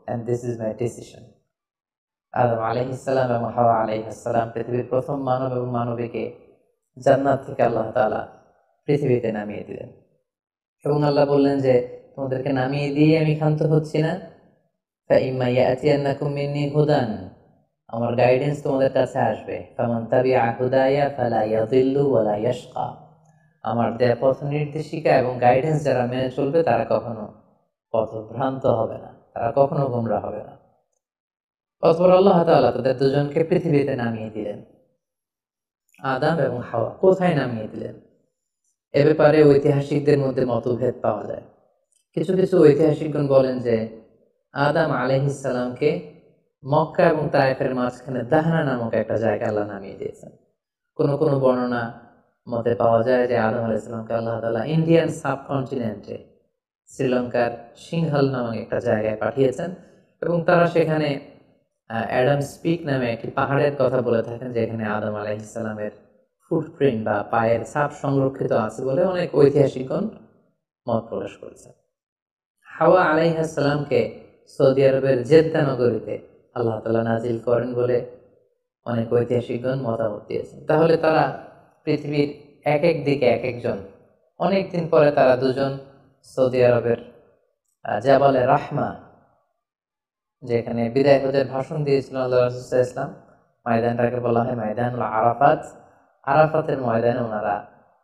And this is my decision. Adam আলাইহিস সালাম এবং হাওয়া আলাইহিস সালাম পৃথিবীর প্রথম মানব এবং মানবীকে জান্নাত থেকে আল্লাহ তাআলা পৃথিবীতে নামিয়ে দিলেন এবং আল্লাহ বললেন যে তোমাদেরকে নামিয়ে দিয়ে আমি ক্ষান্ত হচ্ছি না, ফাইম্মা ইয়াতিয়ান্নাকুম মিন্নি হুদান, আমার গাইডেন্স তোমাদের কাছে আসবে। ফামান তাবিআ হুদায়া ফালা ইয়াযিল্লু ওয়ালা ইয়াশকা, আমার দেয়া পথ নির্দেশিকা এবং গাইডেন্স যারা মেনে চলবে তারা কখনো পথভ্রান্ত হবে না, তারা কখনো গোমরা হবে না। অতঃপর আল্লাহ তাআলা তাদের দুজনকে পৃথিবীতে নামিয়ে দিলেন। আদম এবং হাওয়া কোথায় নামিয়ে দিলেন এ ব্যাপারে ঐতিহাসিকদের মধ্যে মতভেদ পাওয়া যায়। কিছু কিছু ঐতিহাসিকগণ বলেন যে আদম আলাইহিস সালামকে মক্কা এবং তায়েফের মাঝখানে দাহনা নামক একটা জায়গা আল্লাহ নামিয়ে দিয়েছেন। কোনো কোনো বর্ণনা মতে পাওয়া যায় যে আদম আলাইহিস সালামকে আল্লাহ তাআলা ইন্ডিয়ান সাবকন্টিনেন্টে শ্রীলঙ্কার সিংহাল নামক একটা জায়গায় পাঠিয়েছেন এবং তারা সেখানে অ্যাডামস পিক নামে একটি পাহাড়ের কথা বলে থাকেন, যেখানে আদম আলাইহিস সালামের ফুটপ্রিন্ট বা পায়ের ছাপ সংরক্ষিত আছে বলে অনেক ঐতিহাসিকগণ মত প্রকাশ করেছেন। হাওয়া আলাইহিস সালামকে সৌদি আরবের জেদ্দা নগরীতে আল্লাহ তাআলা নাজিল করেন বলে অনেক ঐতিহাসিকগণ মতামত দিয়েছেন। তাহলে তারা পৃথিবীর এক এক দিকে এক একজন, অনেকদিন পরে তারা দুজন সৌদি আরবের জাবালে রাহমা, যেখানে বিদায় হজের ভাষণ দিয়েছিলেন আল্লাহ রাসূল সাল্লাল্লাহু আলাইহি ওয়াসাল্লাম, ময়দানটাকে বলা হয় ময়দানুল আরাফাত। আরাফাতের ময়দানে ওনারা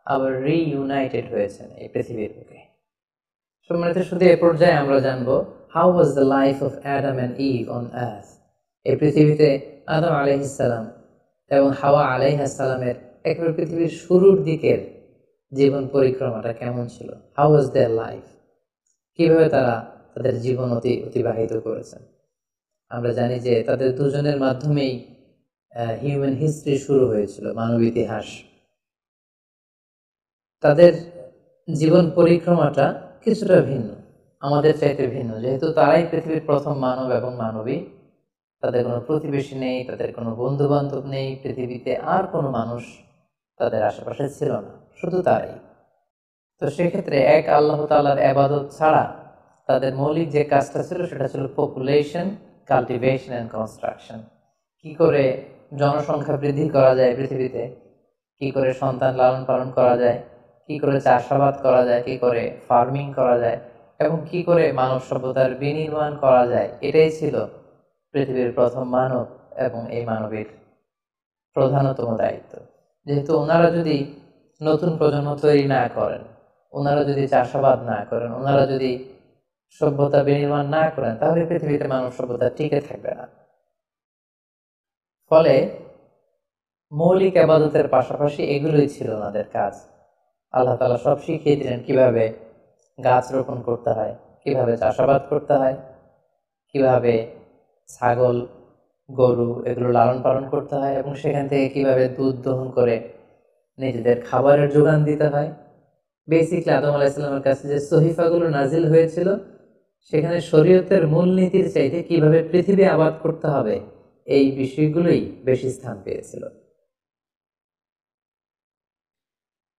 আবার রিইউনাইটেড হয়েছেন এই পৃথিবীর বুকে। সম্মানিত শুধু এ পর্যায়ে আমরা জানবো how was the life of Adam and Eve on earth. এই পৃথিবীতে আদম আলাইহিস সালাম এবং হাওয়া আলাইহিস সালামের একেবারে পৃথিবীর শুরুর দিকের জীবন পরিক্রমাটা কেমন ছিল। হাউ ওয়াজ দেয়ার লাইফ, কিভাবে তারা তাদের জীবন অতিবাহিত করেছেন। আমরা জানি যে তাদের দুজনের মাধ্যমেই হিউম্যান হিস্ট্রি শুরু হয়েছিল, মানব ইতিহাস। তাদের জীবন পরিক্রমাটা কিছুটা ভিন্ন, আমাদের চাইতে ভিন্ন, যেহেতু তারাই পৃথিবীর প্রথম মানব এবং মানবী। তাদের কোনো প্রতিবেশী নেই, তাদের কোনো বন্ধু বান্ধব নেই, পৃথিবীতে আর কোনো মানুষ তাদের আশেপাশে ছিল না, শুধু তারাই। তো সেক্ষেত্রে এক আল্লাহ তাআলার ইবাদত ছাড়া তাদের মৌলিক যে কাজটা ছিল সেটা ছিল পপুলেশন, কাল্টিভেশন অ্যান্ড কনস্ট্রাকশন। কি করে জনসংখ্যা বৃদ্ধি করা যায় পৃথিবীতে, কি করে সন্তান লালন পালন করা যায়, কি করে চাষাবাদ করা যায়, কি করে ফার্মিং করা যায় এবং কি করে মানব সভ্যতার বিনির্মাণ করা যায়, এটাই ছিল পৃথিবীর প্রথম মানব এবং এই মানবের প্রধানতম দায়িত্ব। যেহেতু ওনারা যদি নতুন প্রজন্ম তৈরি না করেন, ওনারা যদি চাষাবাদ না করেন, ওনারা যদি সভ্যতা বিনির্মাণ না করেন, তাহলে পৃথিবীতে মানব সভ্যতা টিকে থাকবে না। ফলে মৌলিক ইবাদতের পাশাপাশি এগুলোই ছিল ওনাদের কাজ। আল্লাহ তাআলা সব শিখিয়ে দিলেন কিভাবে গাছ রোপণ করতে হয়, কিভাবে চাষাবাদ করতে হয়, কিভাবে ছাগল গরু এগুলো লালন পালন করতে হয় এবং সেখান থেকে কিভাবে দুধ দহন করে নিজেদের খাবারের যোগান দিতে হয়। বেসিকলি আদম আলাইহিস সালামের কাছে যে সহিফাগুলো নাজিল হয়েছিল সেখানে শরীয়তের মূলনীতির চাইতে কিভাবে পৃথিবী আবাদ করতে হবে এই বিষয়গুলোই বেশি স্থান পেয়েছিল।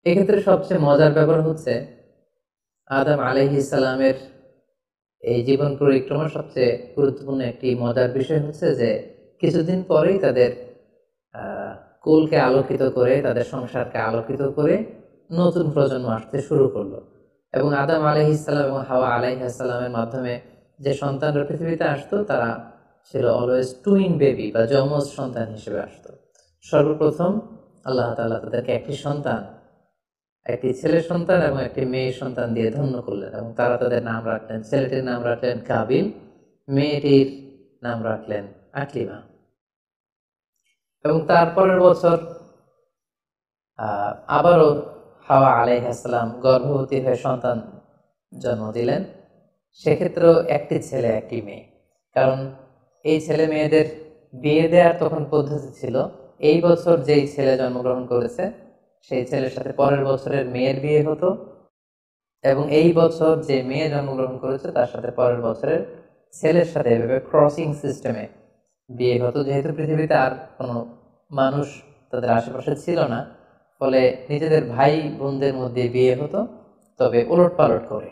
এক্ষেত্রে সবচেয়ে মজার ব্যাপার হচ্ছে আদম আলাইহিস সালামের এই জীবন পরিক্রমার সবচেয়ে গুরুত্বপূর্ণ একটি মজার বিষয় হচ্ছে যে কিছুদিন পরেই তাদের কুলকে আলোকিত করে, তাদের সংসারকে আলোকিত করে নতুন প্রজন্ম আসতে শুরু করলো এবং আদম আলাইহিস সালাম এবং হাওয়া আলাইহিস সালামের মাধ্যমে যে সন্তানরা পৃথিবীতে আসতো তারা ছিল অলওয়েজ টুইন বেবি বা যমজ সন্তান হিসেবে আসতো। সর্বপ্রথম আল্লাহ তাআলা তাদেরকে একটি সন্তান, একটি ছেলে সন্তান এবং একটি মেয়ে সন্তান দিয়ে ধন্য করলেন এবং তারা তাদের নাম রাখলেন, ছেলেটির নাম রাখলেন কাবিল, মেয়েটির নাম রাখলেন আকলিমা। এবং তারপরের বছর আবারও হাওয়া আলাইহিস সালাম গর্ভবতী হয়ে সন্তান জন্ম দিলেন। সেক্ষেত্রেও একটি ছেলে একটি মেয়ে, কারণ এই ছেলে মেয়েদের বিয়ে দেওয়ার তখন পদ্ধতি ছিল এই বছর যেই ছেলে জন্মগ্রহণ করেছে সেই ছেলের সাথে পরের বছরের মেয়ের বিয়ে হতো এবং এই বছর যে মেয়ে জন্মগ্রহণ করেছে তার সাথে পরের বছরের ছেলের সাথে এভাবে ক্রসিং সিস্টেমে বিয়ে হতো। যেহেতু পৃথিবীতে আর কোনো মানুষ তাদের আশেপাশে ছিল না, ফলে নিজেদের ভাই বোনদের মধ্যে বিয়ে হতো, তবে উলট পালট করে।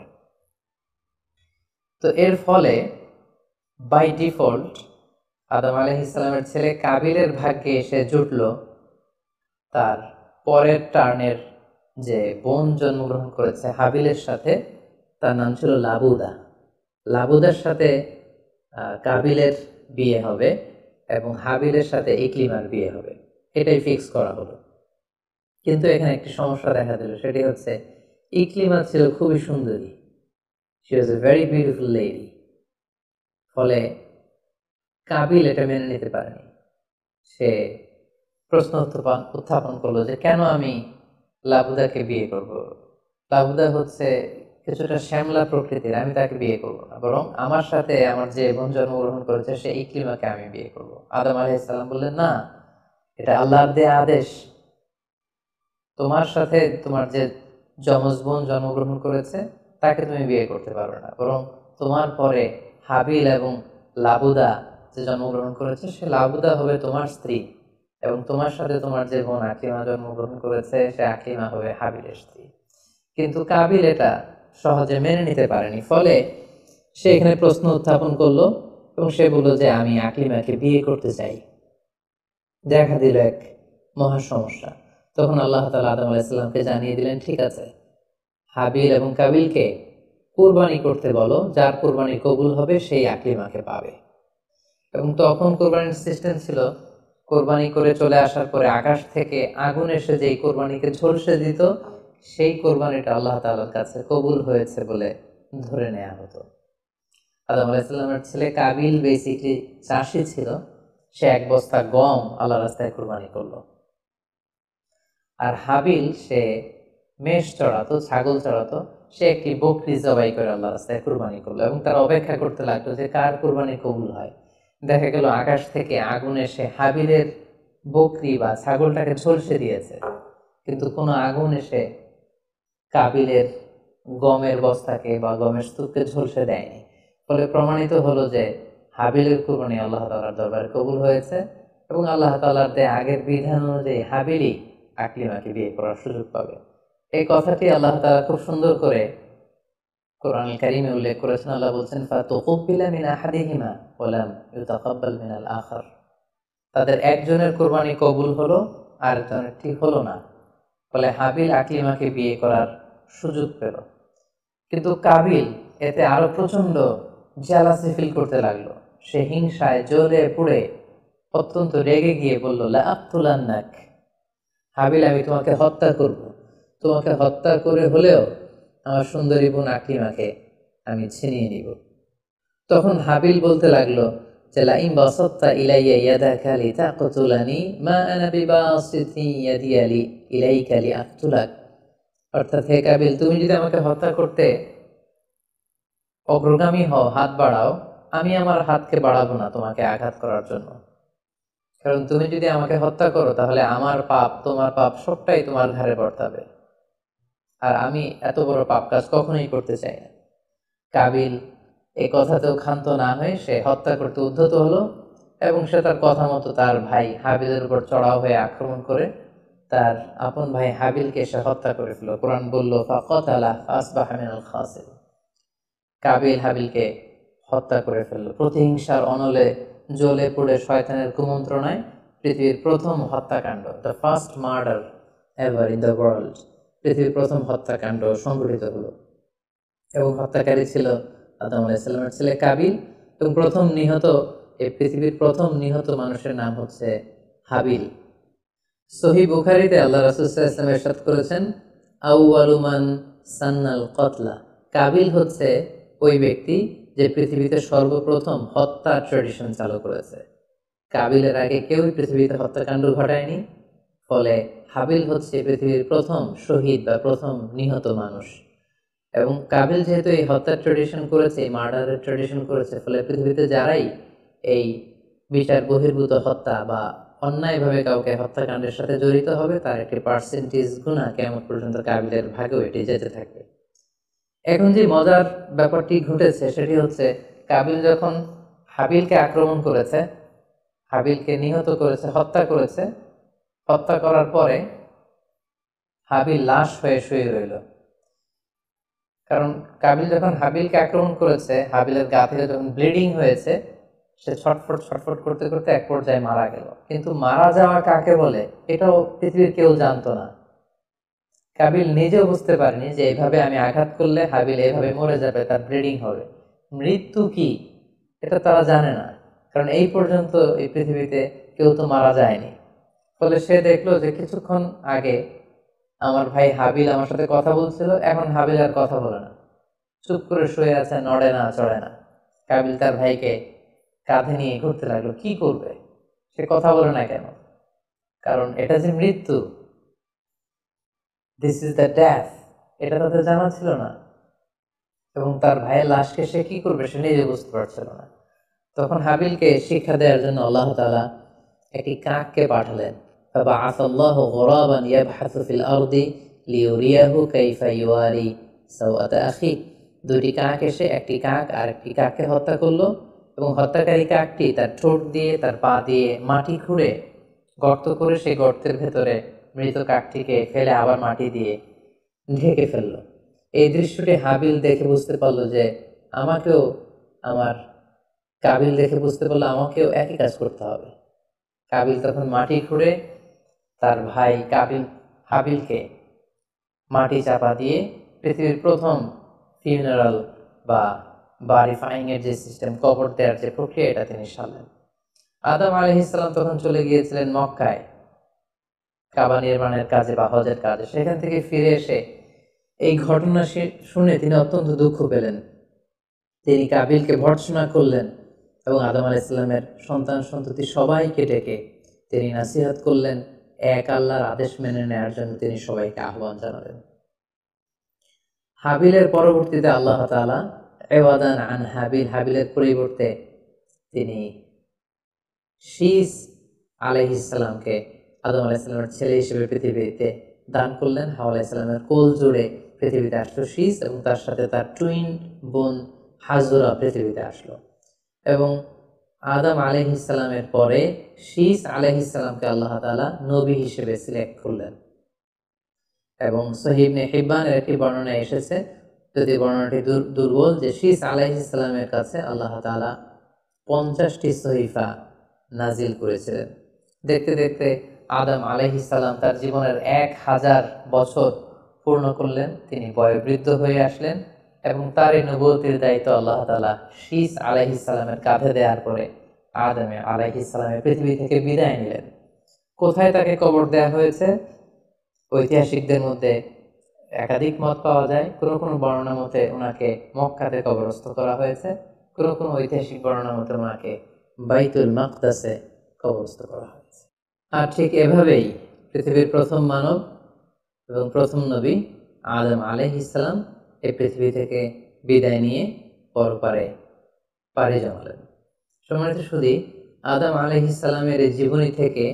তো এর ফলে বাই ডিফল্ট আদম আলাইহিস সালামের ছেলে কাবিলের ভাগ্যে এসে জুটল তার পরের টার্নের যে বোন জন্মগ্রহণ করেছে হাবিলের সাথে, তার নাম ছিল লাবুদা। লাবুদার সাথে কাবিলের বিয়ে হবে এবং হাবিলের সাথে ইকলিমার বিয়ে হবে, এটাই ফিক্স করা হলো। কিন্তু এখানে একটি সমস্যা দেখা দিল, সেটি হচ্ছে ইকলিমা ছিল খুবই সুন্দরী, she was a very beautiful lady. ফলে কাবিল এটা মেনে নিতে পারেনি। সে প্রশ্ন উত্থাপন করলো যে কেন আমি লাবুদাকে বিয়ে করব? লাবুদা হচ্ছে কিছুটা শ্যামলা প্রকৃতির, আমি তাকে বিয়ে করব না, বরং আমার সাথে আমার যে বোন জন্মগ্রহণ করেছে সে ইকলিমাকে আমি বিয়ে করব। আদম আলাইহিস সালাম বললেন, না, এটা আল্লাহর দেয়া আদেশ। তোমার সাথে তোমার যে যমজ বোন জন্মগ্রহণ করেছে তাকে তুমি বিয়ে করতে পারবে না, বরং তোমার পরে হাবিল এবং লাবুদা যে জন্মগ্রহণ করেছে সে লাবুদা হবে তোমার স্ত্রী, এবং তোমার সাথে তোমার যে বোন আকলিমা জন্মগ্রহণ করেছে সে আকলিমা হবে হাবিলের স্ত্রী। কিন্তু কাবিল এটা সহজে মেনে নিতে পারেনি। ফলে সে এখানে প্রশ্ন উত্থাপন করলো এবং সে বলল যে আমি আকলিমাকে বিয়ে করতে চাই। দেখা দিল এক মহা সমস্যা। তখন আল্লাহ তাআলা আদম আলাইহিস সালামকে জানিয়ে দিলেন, ঠিক আছে, হাবিল এবং কাবিলকে কুরবানি করতে বলো, যার কুরবানি কবুল হবে সেই আকলিমাকে পাবে। এবং তখন কোরবানির সিস্টেম ছিল, কোরবানি করে চলে আসার পরে আকাশ থেকে আগুন এসে যেই কোরবানিকে ঝলসে দিত, সেই কোরবানিটা আল্লাহ তাআলার কাছে কবুল হয়েছে বলে ধরে নেওয়া হতো। আদম আলাইহিস সালামের ছেলে কাবিল বেসিকলি চাষি ছিল, সে এক বস্তা গম আল্লাহ রাস্তায় কোরবানি করলো। আর হাবিল সে মেষ চড়াতো, ছাগল চড়াতো, সে একটি বকরি জবাই করে আল্লাহ রাস্তায় কুরবানি করলো এবং তারা অপেক্ষা করতে লাগলো যে কার কুরবানি কবুল হয়। দেখা গেল আকাশ থেকে আগুন এসে হাবিলের বকরি বা ছাগলটাকে ঝলসে দিয়েছে, কিন্তু কোনো আগুন এসে কাবিলের গমের বস্তাকে বা গমের স্তূপকে ঝলসে দেয়নি। ফলে প্রমাণিত হলো যে হাবিলের কুরবানি আল্লাহ তাআলার দরবারে কবুল হয়েছে এবং আল্লাহ তাআলার দেয়া আগের বিধান অনুযায়ী হাবিলই আকলিমাকে বিয়ে করার সুযোগ পাবে। এই কথাটি আল্লাহ তাআলা খুব সুন্দর করে কোরআনুল কারীমে উল্লেখ করেছেন। আল্লাহ বলছেন, ফাতুকুব্বিলা মিন আহাদিহিমা ওয়া লাম ইউতাকাব্বাল মিনাল আখার। তাদের একজনের কুরবানি কবুল হলো, আরেকজনের ঠিক হলো না। ফলে হাবিল আকলিমাকে বিয়ে করার সুযোগ পেল। কিন্তু কাবিল এতে আরো প্রচন্ড জেলাসি ফিল করতে লাগলো। সে হিংসায় জ্বলে পুড়ে অত্যন্ত রেগে গিয়ে বলল, লা আকতুলান্নাক, হাবিল আমি তোমাকে হত্যা করব, তোমাকে হত্যা করে হলেও আমার সুন্দরী বোন আকলিমাকে আমি ছিনিয়ে নিব। তখন হাবিল বলতে লাগলো যে লাইন বাসাত্তা ইলাইয়া ইয়াদাকা লিতাকতুলানি মা আনা বিবাসিতি ইয়াদিয়া ইলাইকা লিআকতুলাক। অর্থাৎ, হে কাবিল, তুমি যদি আমাকে হত্যা করতে অগ্রগামী হও, হাত বাড়াও, আমি আমার হাতকে বাড়াবো না তোমাকে আঘাত করার জন্য। কারণ তুমি যদি আমাকে হত্যা করো তাহলে আমার পাপ, তোমার পাপ সবটাই তোমার ঘাড়ে বর্তাবে, আর আমি এত বড় পাপ কাজ কখনোই করতে চাই না। কাবিল এই কথাতেও ক্ষান্ত না হয়ে সে হত্যা করতে উদ্ধত হলো এবং সে তার কথা মতো তার ভাই হাবিলের উপর চড়াও হয়ে আক্রমণ করে তার আপন ভাই হাবিলকে সে হত্যা করে ফেলল। কোরআন বলল, ফাকাতালা ফাসবাহা মিনাল খাসিরিন। কাবিল হাবিলকে হত্যা করে ফেলল। প্রতিহিংসার অনলে জ্বলে পড়ে শয়তানের কুমন্ত্রণায় পৃথিবীর প্রথম হত্যাকাণ্ড, the first murder ever in the world, পৃথিবীর প্রথম হত্যাকাণ্ড সংঘটিত হলো এবং হত্যাকারী ছিল আদম আলাইহিস সালামের ছেলে কাবিল। এবং এই পৃথিবীর প্রথম নিহত মানুষের নাম হচ্ছে হাবিল। সহিহ বুখারীতে আল্লাহ রাসূল সাল্লাল্লাহু আলাইহি ওয়াসাল্লাম ইরশাদ করেছেন, আউয়ালু মান সান্নাল কতলা। কাবিল হচ্ছে ওই ব্যক্তি যে পৃথিবীতে সর্বপ্রথম হত্যা ট্র্যাডিশন চালু করেছে। কাবিলের আগে কেউই পৃথিবীতে হত্যাকাণ্ড ঘটায়নি। ফলে হাবিল হচ্ছে পৃথিবীর প্রথম শহীদ বা প্রথম নিহত মানুষ। এবং কাবিল যেহেতু এই হত্যার ট্র্যাডিশন করেছে, এই মার্ডারের ট্র্যাডিশন করেছে, ফলে পৃথিবীতে যারাই এই বিচার বহির্ভূত হত্যা বা অন্যায়ভাবে কাউকে হত্যাকাণ্ডের সাথে জড়িত হবে তার একটি পার্সেন্টেজ গুণা কিয়ামত পর্যন্ত কাবিলের ভাগেও এটি যেতে থাকবে। এখন যে মজার ব্যাপারটি ঘটেছে সেটি হচ্ছে, কাবিল যখন হাবিলকে আক্রমণ করেছে, হাবিলকে নিহত করেছে, হত্যা করেছে, হত্যা করার পরে হাবিল লাশ হয়ে শুয়ে রইল। কারণ কাবিল যখন হাবিলকে আক্রমণ করেছে, হাবিলের গা থেকে যখন ব্লিডিং হয়েছে, সে ছটফট ছটফট করতে করতে এক পর্যায়ে মারা গেল। কিন্তু মারা যাওয়া কাকে বলে এটাও পৃথিবীর কেউ জানতো না। কাবিল নিজেও বুঝতে পারেনি যে এইভাবে আমি আঘাত করলে হাবিল এইভাবে মরে যাবে, তার ব্লিডিং হবে। মৃত্যু কি এটা তারা জানে না, কারণ এই পর্যন্ত এই পৃথিবীতে কেউ তো মারা যায়নি। ফলে সে দেখলো যে কিছুক্ষণ আগে আমার ভাই হাবিল আমার সাথে কথা বলছিল, এখন হাবিল আর কথা বলে না, চুপ করে শুয়ে আছে, নড়ে না চড়ে না। কাবিল তার ভাইকে কাঁধে নিয়ে ঘুরতে লাগলো। কি করবে, সে কথা বলে না কেন? কারণ এটা যে মৃত্যু, দিস ইজ দ্য ডেথ, এটা তাদের জানা ছিল না। এবং তার ভাইয়ের লাশকে সে কি করবে সে নিজে বুঝতে পারছিল না। তখন হাবিলকে শিক্ষা দেওয়ার জন্য আল্লাহ তাআলা একটি কাককে পাঠালেন। فبعث الله غرابا يبحث في الأرض ليريه كيف يواري سوءة أخيه। দুইটি কাক এসে একটি কাক আর একটি কাককে হত্যা করলো, এবং হত্যাকারী কাকটি তার ঠোঁট দিয়ে তার পা দিয়ে মাটি খুঁড়ে গর্ত করে সেই গর্তের ভেতরে মৃত কাকটিকে ফেলে আবার মাটি দিয়ে ঢেকে ফেললো। এই দৃশ্যটি হাবিল দেখে বুঝতে পারলো যে আমাকেও, আমার কাবিল দেখে বুঝতে পারলো আমাকেও একই কাজ করতে হবে। কাবিল তখন মাটি খুঁড়ে তার ভাই হাবিলকে মাটি চাপা দিয়ে পৃথিবীর প্রথম ফিউনারাল বা রিফাইং এর যে সিস্টেম, কবর দেওয়ার যে প্রক্রিয়া, এটা তিনি সারলেন। আদম আলাইহিস সালাম তখন চলে গিয়েছিলেন মক্কায় কাবা নির্মাণের কাজে বা হজের কাজে। সেখান থেকে ফিরে এসে এই ঘটনা শুনে তিনি অত্যন্ত দুঃখ পেলেন। তিনি কাবিলকে ভর্ৎসনা করলেন এবং আদম আলাইহিস সালামের সন্তান সন্ততি সবাইকে ডেকে তিনি নাসিহত করলেন। এক আল্লাহর আদেশ মেনে নেওয়ার জন্য তিনি সবাইকে আহ্বান জানালেন। হাবিলের পরবর্তীতে আল্লাহ তাআলা এওয়াদান আন হাবিলের পরিবর্তে তিনি শীস আলাইহিস সালামকে আদম আলাইহিস সালামের ছেলে হিসেবে পৃথিবীতে দান করলেন। হাওয়া আলাইহিস সালামের কোল জুড়ে পৃথিবীতে আসলো শীস, এবং তার সাথে তার টুইন বোন হাজরা পৃথিবীতে আসলো। এবং আদম আলাইহিস সালামের পরে শীস আলাইহিস সালামকে আল্লাহ তাআলা নবী হিসেবে সিলেক্ট করলেন। এবং সহিহ ইবনে হিব্বানের একটি বর্ণনায় এসেছে, যদি বর্ণনাটি দুর্বল, যে শীস আলাইহিস সালামের কাছে আল্লাহ তাআলা 50টি সহিফা নাজিল করেছিলেন। দেখতে দেখতে আদম আলাইহিস সালাম তার জীবনের 1000 বছর পূর্ণ করলেন। তিনি বয়োবৃদ্ধ হয়ে আসলেন এবং তার এই নবুয়তির দায়িত্ব আল্লাহ তাআলা শীস আলাইহিস সালামের কাঁধে দেওয়ার পরে আদম আলাইহিস সালামের পৃথিবী থেকে বিদায় নিলেন। কোথায় তাকে কবর দেওয়া হয়েছে? ঐতিহাসিকদের মধ্যে একাধিক মত পাওয়া যায়। কোনো কোনো বর্ণনা মতে ওনাকে মক্কাতে কবরস্থ করা হয়েছে, কোনো কোনো ঐতিহাসিক বর্ণনা মতে ওনাকে বাইতুল মাকদাসে কবরস্থ করা হয়েছে। আর ঠিক এভাবেই পৃথিবীর প্রথম মানব এবং প্রথম নবী আদম আলাইহিস সালাম এই পৃথিবী থেকে বিদায় নিয়ে পরপারে পাড়ি জমালেন। সম্মানিত শুধু আদম আলাইহিস সালামের এই জীবনী থেকে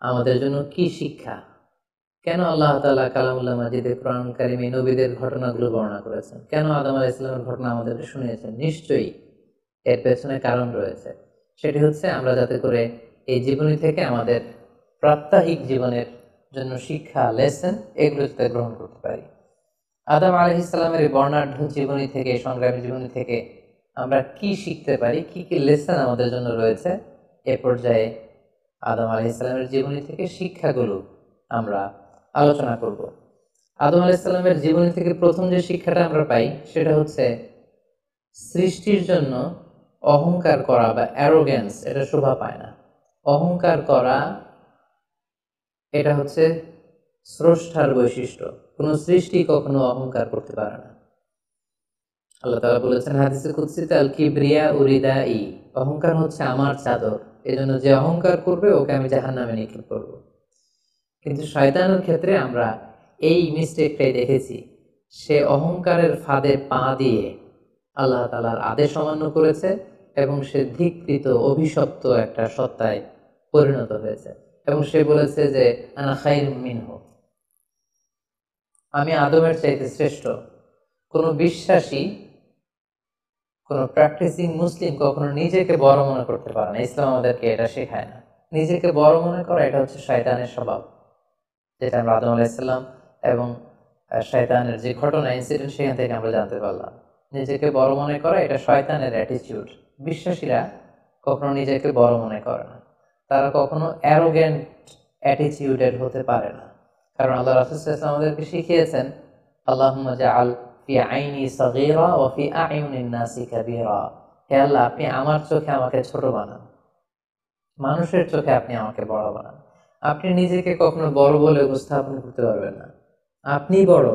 আমাদের জন্য কি শিক্ষা? কেন আল্লাহ তাআলা কালামুল্লাহ মাজিদে কোরআনুল কারীমে নবীদের ঘটনাগুলো বর্ণনা করেছেন? কেন আদম আলাইহিস সালামের ঘটনা আমাদেরকে শুনিয়েছেন? নিশ্চয়ই এর পেছনে কারণ রয়েছে। সেটি হচ্ছে আমরা যাতে করে এই জীবনী থেকে আমাদের প্রাত্যহিক জীবনের জন্য শিক্ষা, লেসন, এগুলো যাতে গ্রহণ করতে পারি। আদম আলাইহিস সালামের এই বর্ণাঢ্য জীবনী থেকে, সংগ্রামী জীবনী থেকে আমরা কি শিখতে পারি, কি কি লেসন আমাদের জন্য রয়েছে, এ পর্যায়ে আদম আলাইহিস সালামের জীবনী থেকে শিক্ষাগুলো আমরা আলোচনা করব। আদম আলাইহিস সালামের জীবনী থেকে প্রথম যে শিক্ষাটা আমরা পাই সেটা হচ্ছে সৃষ্টির জন্য অহংকার করা বা অ্যারোগেন্স এটা শোভা পায় না। অহংকার করা এটা হচ্ছে স্রষ্টার বৈশিষ্ট্য। কোনো সৃষ্টি কখনো অহংকার করতে পারে না। আল্লাহ তাআলা বলেছেন হাদিসে কুদসিতে, আল কিবরিয়া উরিদাই, অহংকার হচ্ছে আমার চাদর, এজন্য যে অহংকার করবে ওকে আমি জাহান্নামে নিক্ষেপ করব। কিন্তু শয়তানের ক্ষেত্রে আমরা এই মিস্টেকটাই দেখেছি। সে অহংকারের ফাঁদে পা দিয়ে আল্লাহ তাআলার আদেশ অমান্য করেছে এবং সে ধিক্কৃত, অভিশপ্ত একটা সত্তায় পরিণত হয়েছে। এবং সে বলেছে যে আনা খায়রুম মিনহু, আমি আদমের চাইতে শ্রেষ্ঠ। কোনো বিশ্বাসী, কোনো প্র্যাকটিসিং মুসলিম কখনো নিজেকে বড় মনে করতে পারে না। ইসলাম আমাদেরকে এটা শেখায় না। নিজেকে বড় মনে করা এটা হচ্ছে শয়তানের স্বভাব, যেটা আমরা আদম আলাইহিস সালাম এবং শয়তানের যে ঘটনা, ইনসিডেন্ট, সেখান থেকে আমরা জানতে পারলাম। নিজেকে বড় মনে করা এটা শয়তানের অ্যাটিটিউড। বিশ্বাসীরা কখনো নিজেকে বড় মনে করে না, তারা কখনো অ্যারোগেন্ট অ্যাটিটিউডের হতে পারে না। কারণ আল্লাহ রাসূল সাল্লাল্লাহু আলাইহি ওয়াসাল্লাম আমাদেরকে শিখিয়েছেন, আল্লাহুম্মা জাআল ফি আইনি সাগীরা ওয়া ফি আ'ইউনিন নাসি কাবীরা, হে আল্লাহ, আপনি আমার চোখে আমাকে ছোট বানান, মানুষের চোখে আপনি আমাকে বড় বানান। আপনি নিজেকে কখনো বড় বলে উপস্থাপন করতে পারবেন না। আপনি বড়,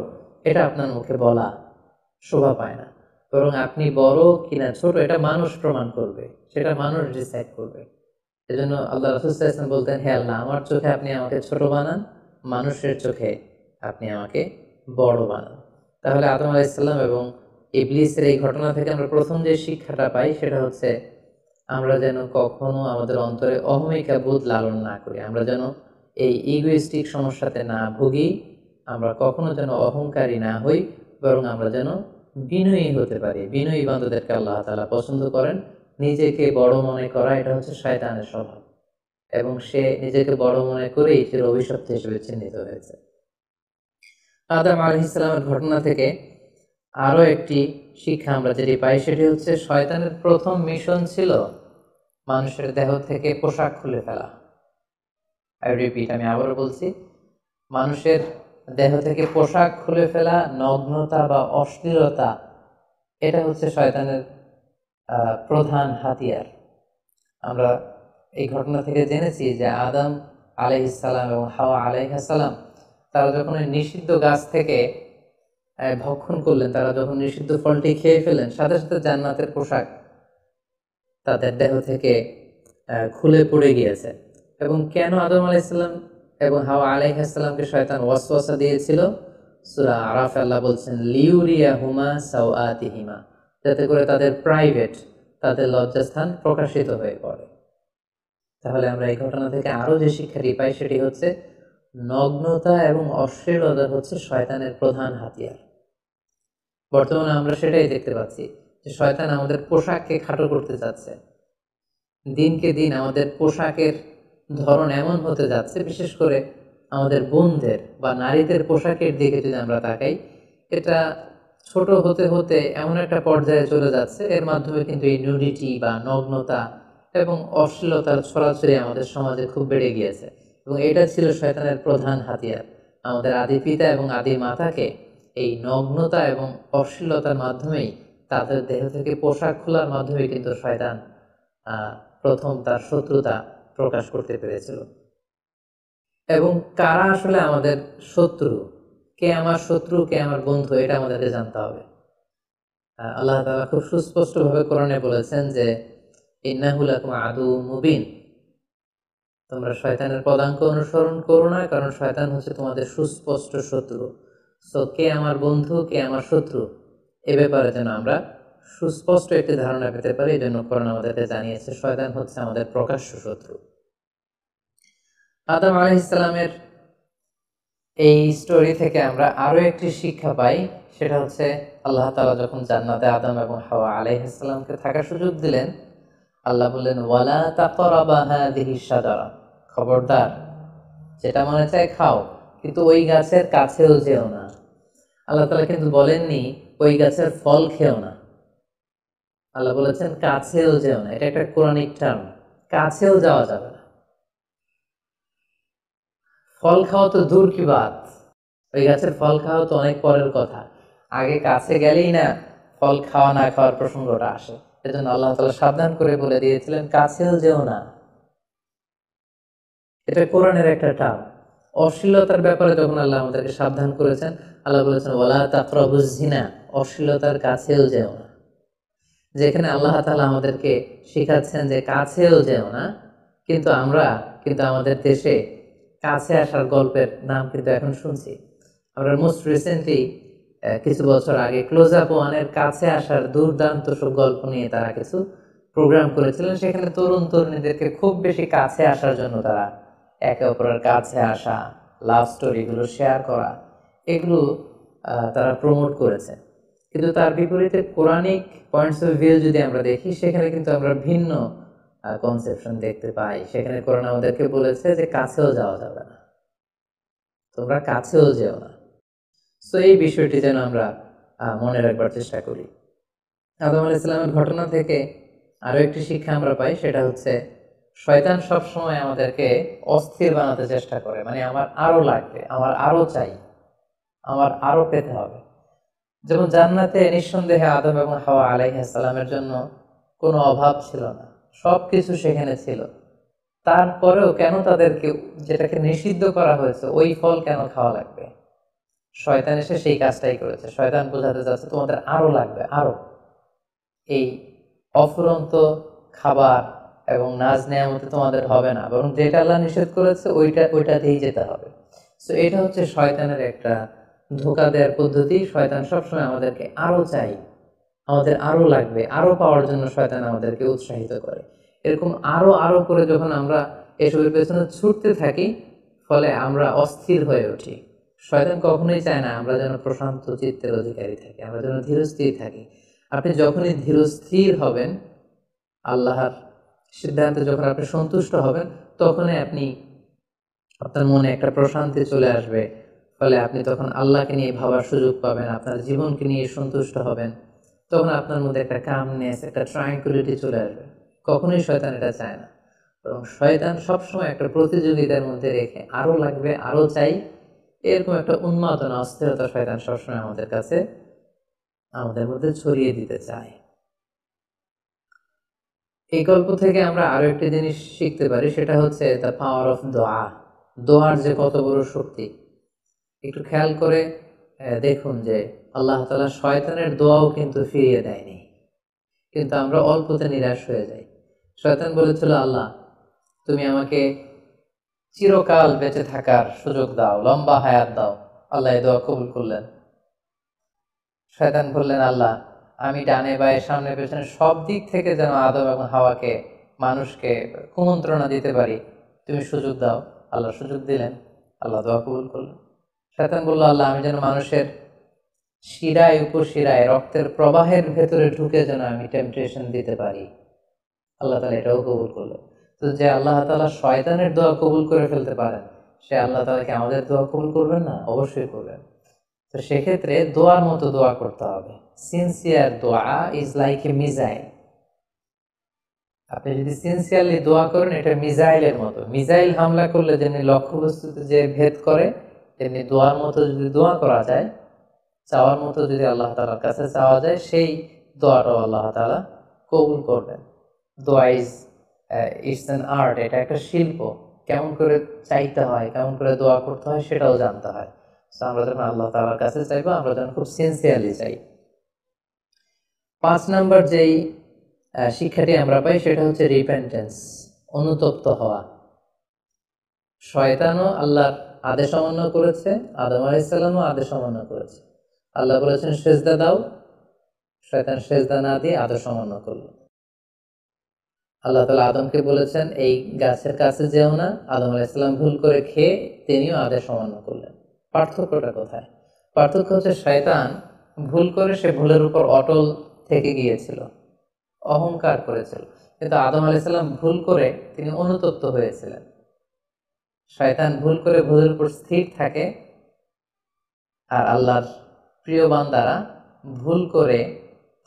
এটা আপনার মুখে বলা শোভা পায় না, বরং আপনি বড় কিনা ছোট এটা মানুষ প্রমাণ করবে, সেটা মানুষ ডিসাইড করবে। এজন্য আল্লাহ রাসূল সাল্লাল্লাহু আলাইহি ওয়াসাল্লাম বলতেন, হে আল্লাহ, আমার চোখে আপনি আমাকে ছোট বানান, মানুষের চোখে আপনি আমাকে বড় বানান। তাহলে আদম আলাইহিস সালাম এবং ইবলিসের এই ঘটনা থেকে আমরা প্রথম যে শিক্ষাটা পাই সেটা হচ্ছে আমরা যেন কখনো আমাদের অন্তরে অহমিকা বোধ লালন না করি, আমরা যেন এই ইগোইস্টিক সমস্যাতে না ভুগি, আমরা কখনো যেন অহংকারী না হই, বরং আমরা যেন বিনয়ী হতে পারি। বিনয়ী বান্দাদেরকে আল্লাহ তাআলা পছন্দ করেন। নিজেকে বড় মনে করা এটা হচ্ছে শয়তানের স্বভাব, এবং সে নিজেকে বড় মনে করেই সে অভিশপ্ত হিসেবে চিহ্নিত হয়েছে। আদম আলাইহিস সালামের ঘটনা থেকে আরো একটি শিক্ষা আমরা যেটি পাই সেটি হচ্ছে শয়তানের প্রথম মিশন ছিল মানুষের দেহ থেকে পোশাক খুলে ফেলা। আমি আবারও বলছি, মানুষের দেহ থেকে পোশাক খুলে ফেলা, নগ্নতা বা অশ্লীলতা, এটা হচ্ছে শয়তানের প্রধান হাতিয়ার। আমরা এই ঘটনা থেকে জেনেছি যে আদম আলাইহিস সালাম এবং হাওয়া আলাইহিস সালাম তারা যখন নিষিদ্ধ গাছ থেকে ভক্ষণ করলেন, তারা যখন নিষিদ্ধ ফলটি খেয়ে ফেলেন, সাথে সাথে জান্নাতের পোশাক তাদের দেহ থেকে খুলে পড়ে গিয়েছে। এবং কেন আদম আলাইহিস সালাম এবং হাওয়া আলাইহিস সালামকে শয়তান ওয়াসওয়াসা দিয়েছিল? সূরা আরাফে আল্লাহ বলছেন, লিউরিয়াহুমা সাওআতিহিমা, যাতে করে তাদের প্রাইভেট, তাদের লজ্জাস্থান প্রকাশিত হয়ে পড়ে। তাহলে আমরা এই ঘটনা থেকে আরো যে শিক্ষাটি পাই সেটি হচ্ছে নগ্নতা এবং অশ্লীলতা হচ্ছে শয়তানের প্রধান হাতিয়ার। বর্তমানে আমরা সেটাই দেখতে পাচ্ছি যে শয়তান আমাদের পোশাককে খাটো করতে যাচ্ছে। দিনকে দিন আমাদের পোশাকের ধরন এমন হতে যাচ্ছে, বিশেষ করে আমাদের বোনদের বা নারীদের পোশাকের দিকে যদি আমরা তাকাই, এটা ছোট হতে হতে এমন একটা পর্যায়ে চলে যাচ্ছে, এর মাধ্যমে কিন্তু এই নুডিটি বা নগ্নতা এবং অশ্লীলতার ছড়াছড়ি আমাদের সমাজে খুব বেড়ে গিয়েছে। এবং এটা ছিল শয়তানের প্রধান হাতিয়ার। আমাদের আদি পিতা এবং আদি মাতাকে এই নগ্নতা এবং অশ্লীলতার মাধ্যমেই, তাদের দেহ থেকে পোশাক খোলার মাধ্যমে কিন্তু শয়তান প্রথম তার শত্রুতা প্রকাশ করতে পেরেছিল। এবং কারা আসলে আমাদের শত্রু, কে আমার শত্রু, কে আমার বন্ধু, এটা আমাদেরকে জানতে হবে। আল্লাহ তাআলা খুব সুস্পষ্টভাবে কোরআনে বলেছেন যে ইন্নাহু লাকুম আদুউম মুবিন, তোমরা শয়তানের পদাঙ্ক অনুসরণ করো না, কারণ শয়তান হচ্ছে তোমাদের সুস্পষ্ট শত্রু। সো কে আমার বন্ধু, কে আমার শত্রু, এ ব্যাপারে যেন আমরা সুস্পষ্ট একটি ধারণা পেতে পারি। এই জন্য কোরআন আমাদেরকে জানিয়েছে শয়তান হচ্ছে আমাদের প্রকাশ্য শত্রু। আদম আলাইহিস সালামের এই স্টোরি থেকে আমরা আরো একটি শিক্ষা পাই, সেটা হচ্ছে আল্লাহ তাআলা যখন জান্নাতে আদম এবং হাওয়া আলাইহিস সালামকে থাকার সুযোগ দিলেন, আল্লাহ বললেন, ওয়ালা তাকরাবা হাযিহিশ শাজারা, খবরদার, যেটা মনে চায় খাও, কিন্তু ওই গাছের কাছেও যেও না। আল্লাহ তাআলা কিন্তু বলেননি ওই গাছের ফল খেও না, আল্লাহ বলেছেন কাছেও যেও না। এটা একটা কোরআনিক টার্ম, কাছেও যাওয়া যাবে না। ফল খাওয়া তো দূর কি বাত, ওই গাছের ফল খাওয়া তো অনেক পরের কথা, আগে কাছে গেলেই না ফল খাওয়া না খাওয়ার প্রসঙ্গটা আসে। এজন্য আল্লাহ তাআলা সাবধান করে বলে দিয়েছিলেন কাছেও যেও না। এটা কোরআনের একটা টার্ম। অশ্লীলতার ব্যাপারে যখন আল্লাহ আমাদেরকে সাবধান করেছেন, আল্লাহ বলেছেন ওয়ালা তাকরাবুজ জিনা, অশ্লীলতার কাছেও যেও না। যেখানে আল্লাহ তাআলা আমাদেরকে শেখাচ্ছেন যে কাছেও যেও না, কিন্তু আমরা আমাদের দেশে কাছে আসার গল্পের নাম কিন্তু এখন শুনছি। আমরা মোস্ট রিসেন্টলি কিছু বছর আগে ক্লোজ আপ ওয়ানের কাছে আসার দুর্দান্ত সব গল্প নিয়ে তারা কিছু প্রোগ্রাম করেছিলেন। সেখানে তরুণ তরুণীদেরকে খুব বেশি কাছে আসার জন্য তারা একে অপরের কাছে আসা, লাভ স্টোরিগুলো শেয়ার করা, এগুলো তারা প্রমোট করেছে। কিন্তু তার বিপরীতে কোরআনিক পয়েন্টস অফ ভিউ যদি আমরা দেখি, সেখানে কিন্তু আমরা ভিন্ন কনসেপশন দেখতে পাই। সেখানে কোরআন আমাদেরকে বলেছে যে কাছেও যাওয়া যাবে না, তোমরা কাছেও যেও না। সো এই বিষয়টি যেন আমরা মনে রাখবার চেষ্টা করি। আদম আলাইহিস সালামের ঘটনা থেকে আরো একটি শিক্ষা আমরা পাই, সেটা হচ্ছে শয়তান সবসময় আমাদেরকে অস্থির বানাতে চেষ্টা করে। মানে আমার আরো লাগবে, আমার আরো চাই, আমার আরো পেতে হবে। যেমন জান্নাতে নিঃসন্দেহে আদম এবং হাওয়া আলাইহিস সালামের জন্য কোনো অভাব ছিল না, সব কিছু সেখানে ছিল। তারপরেও কেন তাদেরকে যেটাকে নিষিদ্ধ করা হয়েছে ওই ফল কেন খাওয়া লাগবে? শয়তান এসে সেই কাজটাই করেছে। শয়তান বোঝাতে চাচ্ছে তোমাদের আরো লাগবে, আরো এই অফুরন্ত খাবার এবং নাজ নেয়ামতে তোমাদের হবে না, বরং যেটা আল্লাহ নিষেধ করেছে ওইটাতেই যেতে হবে। সো এটা হচ্ছে শয়তানের একটা ধোঁকা দেওয়ার পদ্ধতি। শয়তান সবসময় আমাদেরকে আরো চাই, আমাদের আরো লাগবে, আরো পাওয়ার জন্য শয়তান আমাদেরকে উৎসাহিত করে। এরকম আরো আরো করে যখন আমরা এসবের পেছনে ছুটতে থাকি, ফলে আমরা অস্থির হয়ে উঠি। শয়তান কখনোই চায় না আমরা যেন প্রশান্ত চিত্তের অধিকারী থাকি, আমরা যেন ধীরস্থির থাকি। আপনি যখনই ধীরস্থির হবেন, আল্লাহর সিদ্ধান্তে যখন আপনি সন্তুষ্ট হবেন, তখনই আপনার মনে একটা প্রশান্তি চলে আসবে। ফলে আপনি তখন আল্লাহকে নিয়ে ভাবার সুযোগ পাবেন, আপনার জীবনকে নিয়ে সন্তুষ্ট হবেন। তখন আপনার মধ্যে একটা কামনেস, একটা ট্রাঙ্কুইলিটি চলে আসবে। কখনোই শয়তান এটা চায় না, বরং শয়তান সবসময় একটা প্রতিযোগিতার মধ্যে রেখে আরো লাগবে, আরো চাই, এরকম একটা উন্মাদনা, অস্থিরতা শয়তান সবসময় আমাদের মধ্যে ছড়িয়ে দিতে চায়। এই গল্প থেকে আমরা আরো একটা জিনিস শিখতে পারি, সেটা হচ্ছে দ্য পাওয়ার অফ দোয়া। দোয়ার যে কত বড় শক্তি, একটু খেয়াল করে দেখুন যে আল্লাহ তাআলা শয়তানের দোয়াও কিন্তু ফিরিয়ে দেয়নি, কিন্তু আমরা অল্পতে নিরাশ হয়ে যাই। শয়তান বলেছিল, আল্লাহ তুমি আমাকে চিরকাল বেঁচে থাকার সুযোগ দাও, লম্বা হায়াত দাও। আল্লাহ এই দোয়া কবুল করলেন। শয়তান বললেন, আল্লাহ আমি ডানে বায়ে সামনে পেছনে সব দিক থেকে যেন আদম এবং হাওয়াকে, মানুষকে কুমন্ত্রণা দিতে পারি, তুমি সুযোগ দাও। আল্লাহ সুযোগ দিলেন, আল্লাহ দোয়া কবুল করলেন। শয়তান বলল, আল্লাহ আমি যেন মানুষের শিরায় উপশিরায় রক্তের প্রবাহের ভেতরে ঢুকে যেন আমি টেম্পটেশন দিতে পারি। আল্লাহ তাআলা এটাও কবুল করলেন। তো যে আল্লাহ তাআলা শয়তানের দোয়া কবুল করে ফেলতে পারেন, সে আল্লাহ তাআলা কি আমাদের দোয়া কবুল করবেন না? অবশ্যই করবেন। তো সেক্ষেত্রে দোয়ার মতো দোয়া করতে হবে। সিনসিয়ার দোয়া ইজ লাইক এ মিসাইল। আপনি যদি সিনসিয়ারলি দোয়া করেন, এটা মিসাইলের মতো। মিসাইল হামলা করলে যেমনি লক্ষ্যবস্তুতে যে ভেদ করে, তেমনি দোয়ার মতো যদি দোয়া করা যায়, চাওয়ার মতো যদি আল্লাহ তাআলার কাছে চাওয়া যায়, সেই দোয়াটাও আল্লাহ তাআলা কবুল করবেন। দোয়া ইটস অ্যান আর্ট, এটা একটা শিল্প। কেমন করে চাইতে হয়, কেমন করে দোয়া করতে হয়, সেটাও জানতে হয়। তো আমরা যখন আল্লাহ তাআলার কাছে চাইবো, আমরা যেন খুব সিনসিয়ারলি চাই। 5 নাম্বার যেই শিক্ষাটি আমরা পাই, সেটা হচ্ছে রিপেন্টেন্স, অনুতপ্ত হওয়া। শয়তানও আল্লাহর আদেশ অমান্য করেছে, আদম আলাইহিস সালামও আদেশ অমান্য করেছে। আল্লাহ বলেছেন সেজদা দাও, শয়তান সেজদা না দিয়ে আদেশ অমান্য করল। আল্লাহ তাআলা আদমকে বলেছেন এই গাছের কাছে যেও না, আদম আলাইহিস সালাম ভুল করে খেয়ে তিনিও আদেশ অমান্য করলেন। পার্থক্যটা কোথায়? পার্থক্য হচ্ছে শয়তান ভুল করে সে ভুলের উপর অটল থেকে গিয়েছিল, অহংকার করেছিল, কিন্তু আদম আলাইহিস সালাম ভুল করে তিনি অনুতপ্ত হয়েছিলেন। শয়তান ভুল করে ভুলের উপর স্থির থাকে, আর আল্লাহর প্রিয় বান্দারা ভুল করে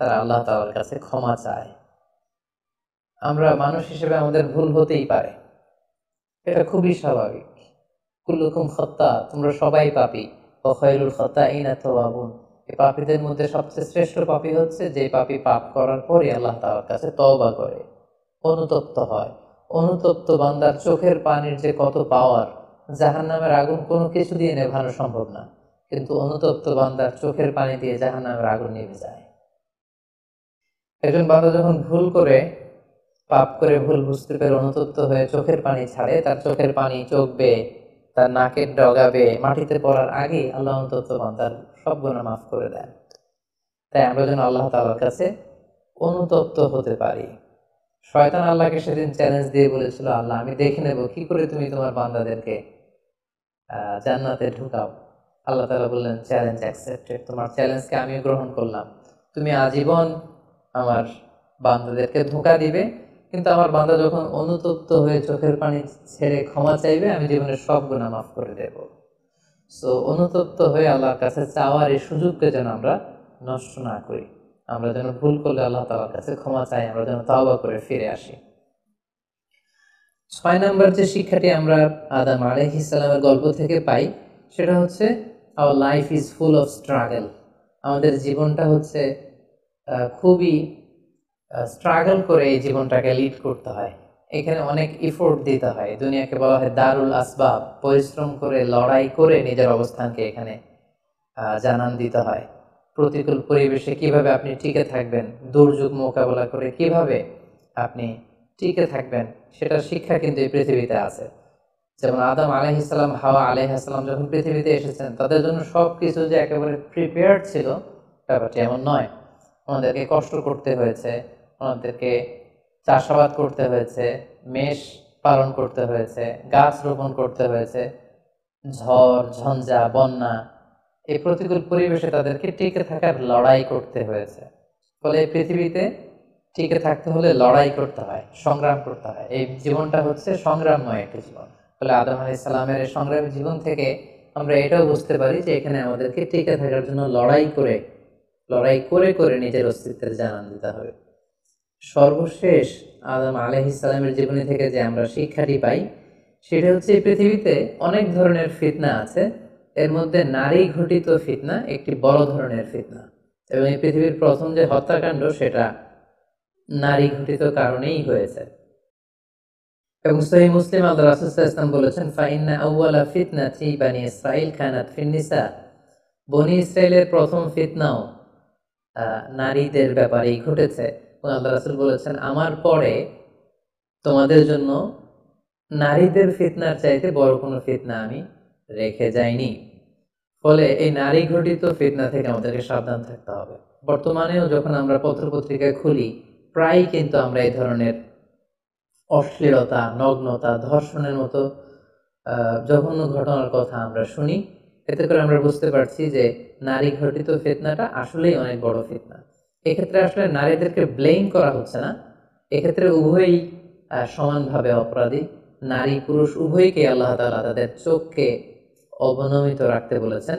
তারা আল্লাহ তাআলার কাছে ক্ষমা চায়। আমরা মানুষ হিসেবে আমাদের ভুল হতেই পারে, এটা খুবই স্বাভাবিক। কুল্লুকুম খাত্তা, তোমরা সবাই পাপী, ওয়া খায়রুল খাত্তাইনা তাওয়াবুন। এই পাপীদের মধ্যে সবচেয়ে শ্রেষ্ঠ পাপী হচ্ছে যে পাপী পাপ করার পরে আল্লাহ তাআলার কাছে তওবা করে, অনুতপ্ত হয়। অনুতপ্ত বান্দার চোখের পানির যে কত পাওয়ার, জাহান্নামের আগুন কোনো কিছু দিয়ে নেভানো সম্ভব না, কিন্তু অনুতপ্ত বান্দার চোখের পানি দিয়ে জাহান্নামের আগুন নিভে যায়। একজন বান্দা যখন ভুল করে, পাপ করে, ভুল বুঝতে পেরে অনুতপ্ত হয়ে চোখের পানি ছাড়ে, তার চোখের পানি চোখ বেয়ে, তার নাকের ডগা বেয়ে মাটিতে পড়ার আগে আল্লাহ অনুতপ্ত বান্দার সব গুনাহ মাফ করে দেন। তাই আমরা যেন আল্লাহ তাআলার কাছে অনুতপ্ত হতে পারি। শয়তান আল্লাহকে সেদিন চ্যালেঞ্জ দিয়ে বলেছিল, আল্লাহ আমি দেখে নেব কি করে তুমি তোমার বান্দাদেরকে জান্নাতে ঢুকাও। আল্লাহ তাআলা বললেন, চ্যালেঞ্জ অ্যাকসেপ্টেড, তোমার চ্যালেঞ্জকে আমি গ্রহণ করলাম। তুমি আজীবন আমার বান্দাদেরকে ধোঁকা দিবে, কিন্তু আমার বান্দা যখন অনুতপ্ত হয়ে চোখের পানি ছেড়ে ক্ষমা চাইবে, আমি জীবনের সব গুনাহ মাফ করে দেব। সো অনুতপ্ত হয়ে আল্লাহর কাছে চাওয়ার এই সুযোগকে যেন আমরা নষ্ট না করি। আমরা যেন ভুল করলে আল্লাহ তাআলার কাছে ক্ষমা চাই, আমরা যেন তাওবা করে ফিরে আসি। 6 নাম্বার যে শিক্ষাটি আমরা আদম আলাইহিস সালামের গল্প থেকে পাই, সেটা হচ্ছে our life is full of struggle. আমাদের জীবনটা হচ্ছে খুবই স্ট্রাগল করে এই জীবনটাকে লিড করতে হয়। এখানে অনেক ইফোর্ট দিতে হয়। দুনিয়াকে বলা হয় দারুল আসবাব, পরিশ্রম করে লড়াই করে নিজের অবস্থানকে এখানে জানান দিতে হয়। প্রতিকূল পরিবেশে কিভাবে আপনি টিকে থাকবেন, দুর্যোগ মোকাবেলা করে কিভাবে আপনি টিকে থাকবেন, সেটার শিক্ষা কিন্তু এই পৃথিবীতে আছে। যেমন আদম আলাইহিসসালাম, হাওয়া আলাইহিসসালাম যখন পৃথিবীতে এসেছেন, তাদের জন্য সবকিছু যে একেবারে প্রিপেয়ার্ড ছিল ব্যাপারটা এমন নয়। ওনাদেরকে কষ্ট করতে হয়েছে, ওনাদেরকে চাষাবাদ করতে হয়েছে, মেষ পালন করতে হয়েছে, গাছ রোপণ করতে হয়েছে, ঝড় ঝঞ্ঝা বন্যা, এই প্রতিকূল পরিবেশে তাদেরকে টিকে থাকার লড়াই করতে হয়েছে। ফলে এই পৃথিবীতে টিকে থাকতে হলে লড়াই করতে হয়, সংগ্রাম করতে হয়। এই জীবনটা হচ্ছে সংগ্রামময় একটা জীবন। ফলে আদম আলাইহিস সালামের এই সংগ্রামী জীবন থেকে আমরা এটাও বুঝতে পারি যে এখানে আমাদেরকে টিকে থাকার জন্য লড়াই করে করে নিজের অস্তিত্বের জানান দিতে হবে। সর্বশেষ আদম আলাইহিস সালামের জীবনী থেকে যে আমরা শিক্ষাটি পাই, সেটা হচ্ছে এই পৃথিবীতে অনেক ধরনের ফিতনা আছে, এর মধ্যে নারী ঘটিত ফিতনা একটি বড় ধরনের ফিতনা। এবং এই পৃথিবীর প্রথম যে হত্যাকাণ্ড, সেটা নারী ঘটিত কারণেই হয়েছে। এবং সহিহ মুসলিম আল্লাহ রাসূল সাল্লাল্লাহু আলাইহি ওয়াসাল্লাম বলেছেন, ফাইন্না আউওয়ালা ফিতনাতি বানি ইসরাঈল কানাত ফিন নিসা, বনি ইসরাইলের প্রথম ফিতনাও নারীদের ব্যাপারেই ঘটেছে। এবং আল্লাহ রাসূল বলেছেন, আমার পরে তোমাদের জন্য নারীদের ফিতনার চাইতে বড় কোনো ফিতনা আমি রেখে যাইনি। ফলে এই নারী ঘটিত ফিতনা থেকে আমাদেরকে সাবধান থাকতে হবে। বর্তমানেও যখন আমরা পত্রপত্রিকায় খুলি, প্রায়ই কিন্তু আমরা এই ধরনের অশ্লীলতা, নগ্নতা, ধর্ষণের মতো জঘন্য ঘটনার কথা আমরা শুনি। এতে করে আমরা বুঝতে পারছি যে নারী ঘটিত ফিতনাটা আসলেই অনেক বড় ফিতনা। এক্ষেত্রে আসলে নারীদেরকে ব্লেম করা হচ্ছে না, এক্ষেত্রে উভয়ই সমানভাবে অপরাধী। নারী পুরুষ উভয়কে আল্লাহ তাআলা তাদের চোখকে অবনমিত রাখতে বলেছেন।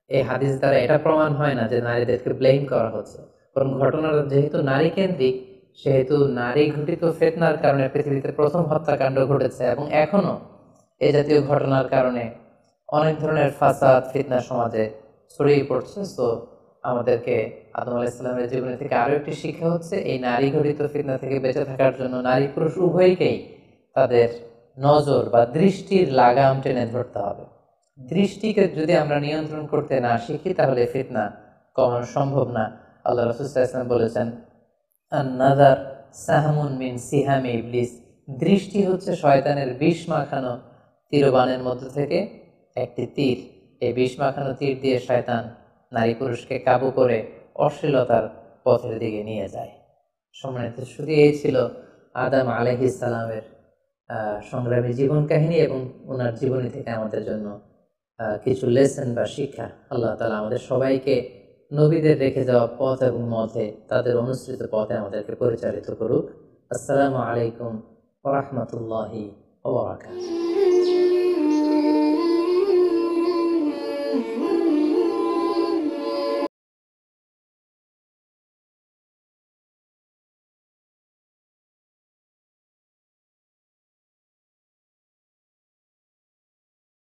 এই হাদিস দ্বারা এটা প্রমাণ হয় না যে নারীদেরকে ব্লেম করা হচ্ছে, বরং ঘটনাটা যেহেতু নারী কেন্দ্রিক, সেহেতু নারী ঘটিত ফিতনার কারণে পৃথিবীতে প্রথম হত্যাকাণ্ড ঘটেছে। এবং এখনো এই জাতীয় ঘটনার কারণে অনেক ধরনের ফাসাদ ফিতনা সমাজে ছড়িয়ে পড়ছে। তো আমাদেরকে আদম আলাইহিস সালামের জীবনী থেকে আরো একটি শিক্ষা হচ্ছে, এই নারী ঘটিত ফিতনা থেকে বেঁচে থাকার জন্য নারী পুরুষ উভয়কেই তাদের নজর বা দৃষ্টির লাগাম টেনে ধরতে হবে। দৃষ্টিকে যদি আমরা নিয়ন্ত্রণ করতে না শিখি, তাহলে ফিতনা কমানো সম্ভব না। আল্লাহ রাসূল সাল্লাল্লাহু আলাইহি ওয়াসাল্লাম বলেছেন, আন-নাযার সাহমুন মিন সিহামি ইবলিস, দৃষ্টি হচ্ছে শয়তানের বিষ মাখানো তীরবানের মধ্যে থেকে একটি তীর। এই বিষ মাখানো তীর দিয়ে শয়তান নারী পুরুষকে কাবু করে অশ্লীলতার পথের দিকে নিয়ে যায়। সম্মানিত শুধু এই ছিল আদম আলাইহিস সালামের সংগ্রামী জীবন কাহিনী এবং ওনার জীবনী থেকে আমাদের জন্য কিছু লেসন বা শিক্ষা। আল্লাহ তাআলা আমাদের সবাইকে নবীদের রেখে যাওয়া পথ এবং মতে, তাদের অনুসৃত পথে আমাদেরকে পরিচালিত করুক। আসসালামু আলাইকুম ওয়া রাহমাতুল্লাহি ওয়া বারাকাতুহু।